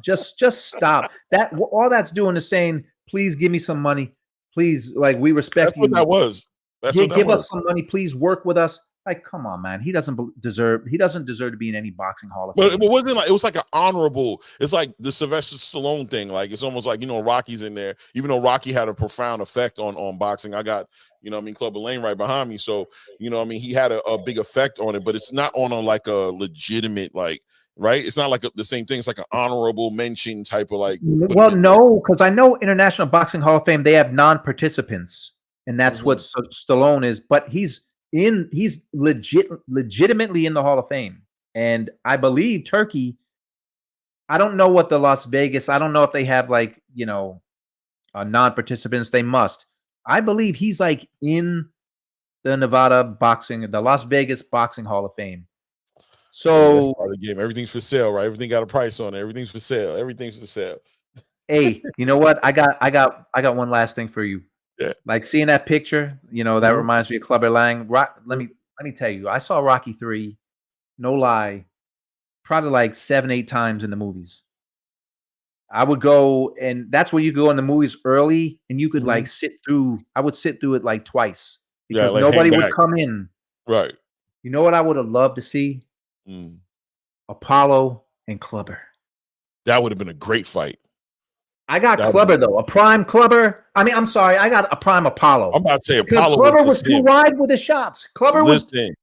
just stop. That all that's doing is saying, please give me some money, please. Like, we respect you. That's what that was. That's what that give was. us some money, please. Work with us. Like, come on, man. He doesn't deserve to be in any boxing hall of fame. But it wasn't like, it was like an honorable. It's like the Sylvester Stallone thing. Like, it's almost like, you know, Rocky's in there. Even though Rocky had a profound effect on boxing, I got, you know, I mean, Clubber Lane right behind me. So, you know, I mean, he had a big effect on it. But it's not on a like a legitimate, like, right? It's not like the same thing. It's like an honorable mention type of like. Well, no, because I know International Boxing Hall of Fame, they have non-participants, and that's what Stallone is. But he's legitimately in the Hall of Fame. And I believe Turkey, I don't know what the Las Vegas, I don't know if they have like, you know, non-participants. They must. I believe he's like in the the Las Vegas Boxing Hall of Fame. So that's part of the game. Everything's for sale, right? Everything got a price on it. Everything's for sale. Everything's for sale. Hey, you know what? I got one last thing for you. Yeah. Like seeing that picture, you know, that reminds me of Clubber Lang. Let me tell you, I saw Rocky 3, no lie, probably like 7-8 times in the movies. I would go, and that's where you go in the movies early, and you could like sit through. I would sit through it like twice because like nobody would come in. Right. You know what I would have loved to see? Apollo and Clubber. That would have been a great fight. I got Clubber though, a prime Clubber. I mean, I'm sorry, I got a prime Apollo. I'm about to say Apollo. Clubber was too wide with the shots. Clubber was too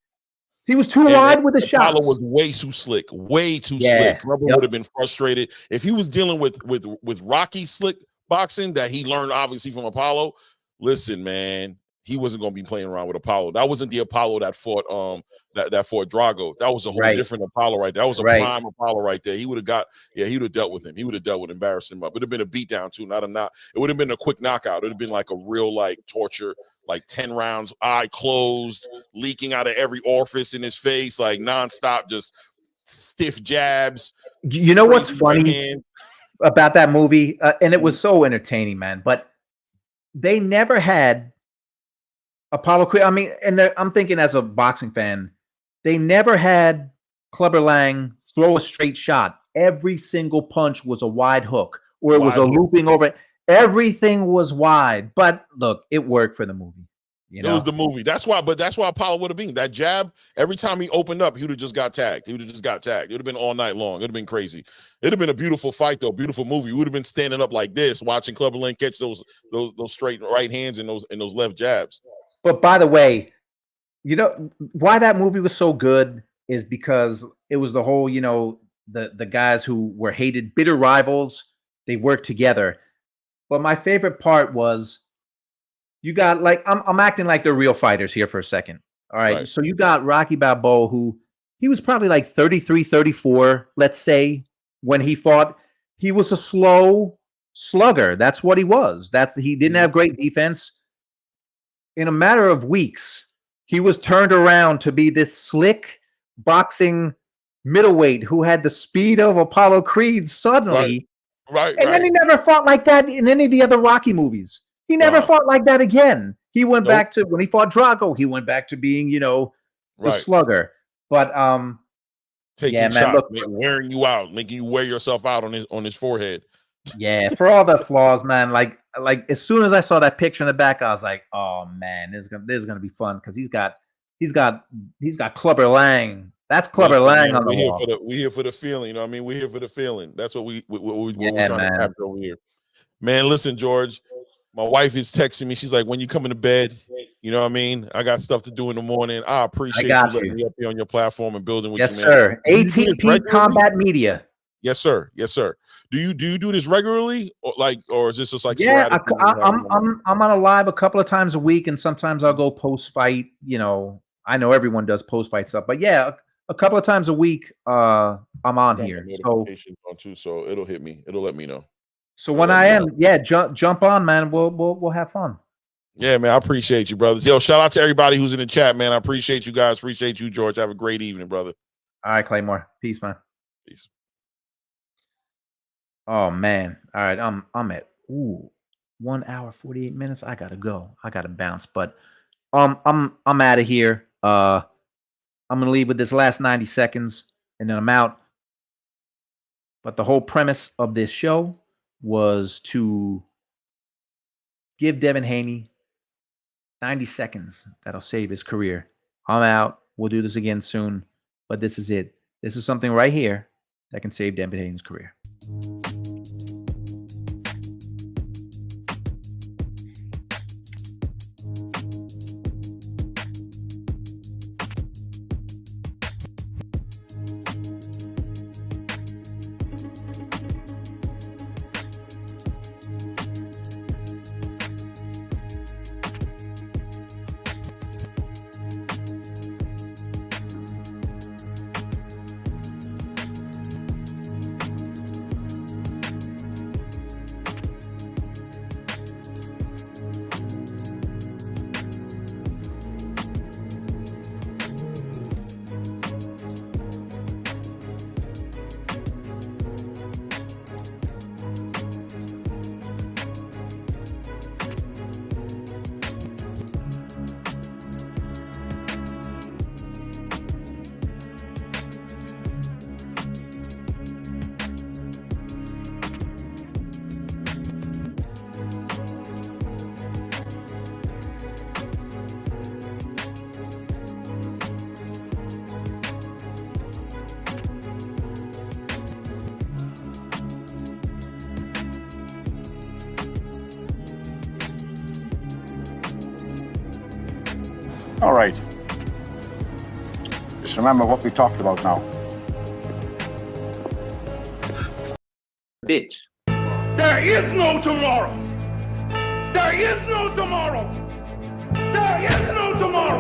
wide with the shots. Apollo was way too slick, way too slick. Clubber would have been frustrated if he was dealing with Rocky slick boxing that he learned obviously from Apollo. Listen, man, he wasn't going to be playing around with Apollo. That wasn't the Apollo that fought that fought Drago. That was a whole different Apollo right there. That was a prime Apollo right there. He would have dealt with him. He would have dealt with embarrassing him up. It would have been a beatdown too, not a knock. It would have been a quick knockout. It would have been like a real like torture, like 10 rounds, eye closed, leaking out of every orifice in his face, like nonstop, just stiff jabs. You know what's funny about that movie? And it was so entertaining, man. But they never had Apollo Creed. I mean, and I'm thinking as a boxing fan, they never had Clubber Lang throw a straight shot. Every single punch was a wide hook, or it was a looping over. Everything was wide. But look, it worked for the movie. You know? It was the movie. That's why Apollo would have been that jab. Every time he opened up, he would have just got tagged. It would have been all night long. It would have been crazy. It'd have been a beautiful fight, though. Beautiful movie. We would have been standing up like this, watching Clubber Lang catch those straight right hands and those left jabs. But by the way, you know why that movie was so good is because it was the whole, the guys who were hated, bitter rivals. They worked together. But my favorite part was you got like I'm acting like they're real fighters here for a second. All right. So you got Rocky Balboa, who he was probably like 33, 34, let's say, when he fought. He was a slow slugger. That's what he was. He didn't have great defense. In a matter of weeks, he was turned around to be this slick boxing middleweight who had the speed of Apollo Creed suddenly. Right. Then he never fought like that in any of the other Rocky movies. He never fought like that again. He went back to, when he fought Drago, he went back to being, the slugger. But taking shots, wearing you out, making you wear yourself out on his forehead. Yeah, for all the flaws, man. Like as soon as I saw that picture in the back, I was like, oh man, this is gonna be fun because he's got Clubber Lang. That's Clubber Lang on the wall. We're here for the feeling, you know what I mean? We're here for the feeling. That's what we're trying to capture over here. Man, listen, George. My wife is texting me. She's like, when you coming to bed? You know what I mean? I got stuff to do in the morning. I appreciate you letting me up here on your platform and building with you, man. Yes, sir. ATP Combat Media. Yes, sir. Yes, sir. Do you do this regularly, or is this just like sporadic? I'm on a live a couple of times a week, and sometimes I'll go post fight. I know everyone does post fight stuff, but yeah, a couple of times a week, I'm on here. So it'll hit me. It'll let me know. So when I am, jump on, man. We'll have fun. Yeah, man. I appreciate you, brothers. Yo, shout out to everybody who's in the chat, man. I appreciate you guys. Appreciate you, George. Have a great evening, brother. All right, Claymore. Peace, man. Peace. Oh man. All right. I'm at 1 hour 48 minutes. I gotta go. I gotta bounce. But I'm out of here. I'm gonna leave with this last 90 seconds and then I'm out. But the whole premise of this show was to give Devin Haney 90 seconds that'll save his career. I'm out. We'll do this again soon. But this is it. This is something right here that can save Devin Haney's career. All right. Just remember what we talked about now. Bitch. There is no tomorrow. There is no tomorrow. There is no tomorrow.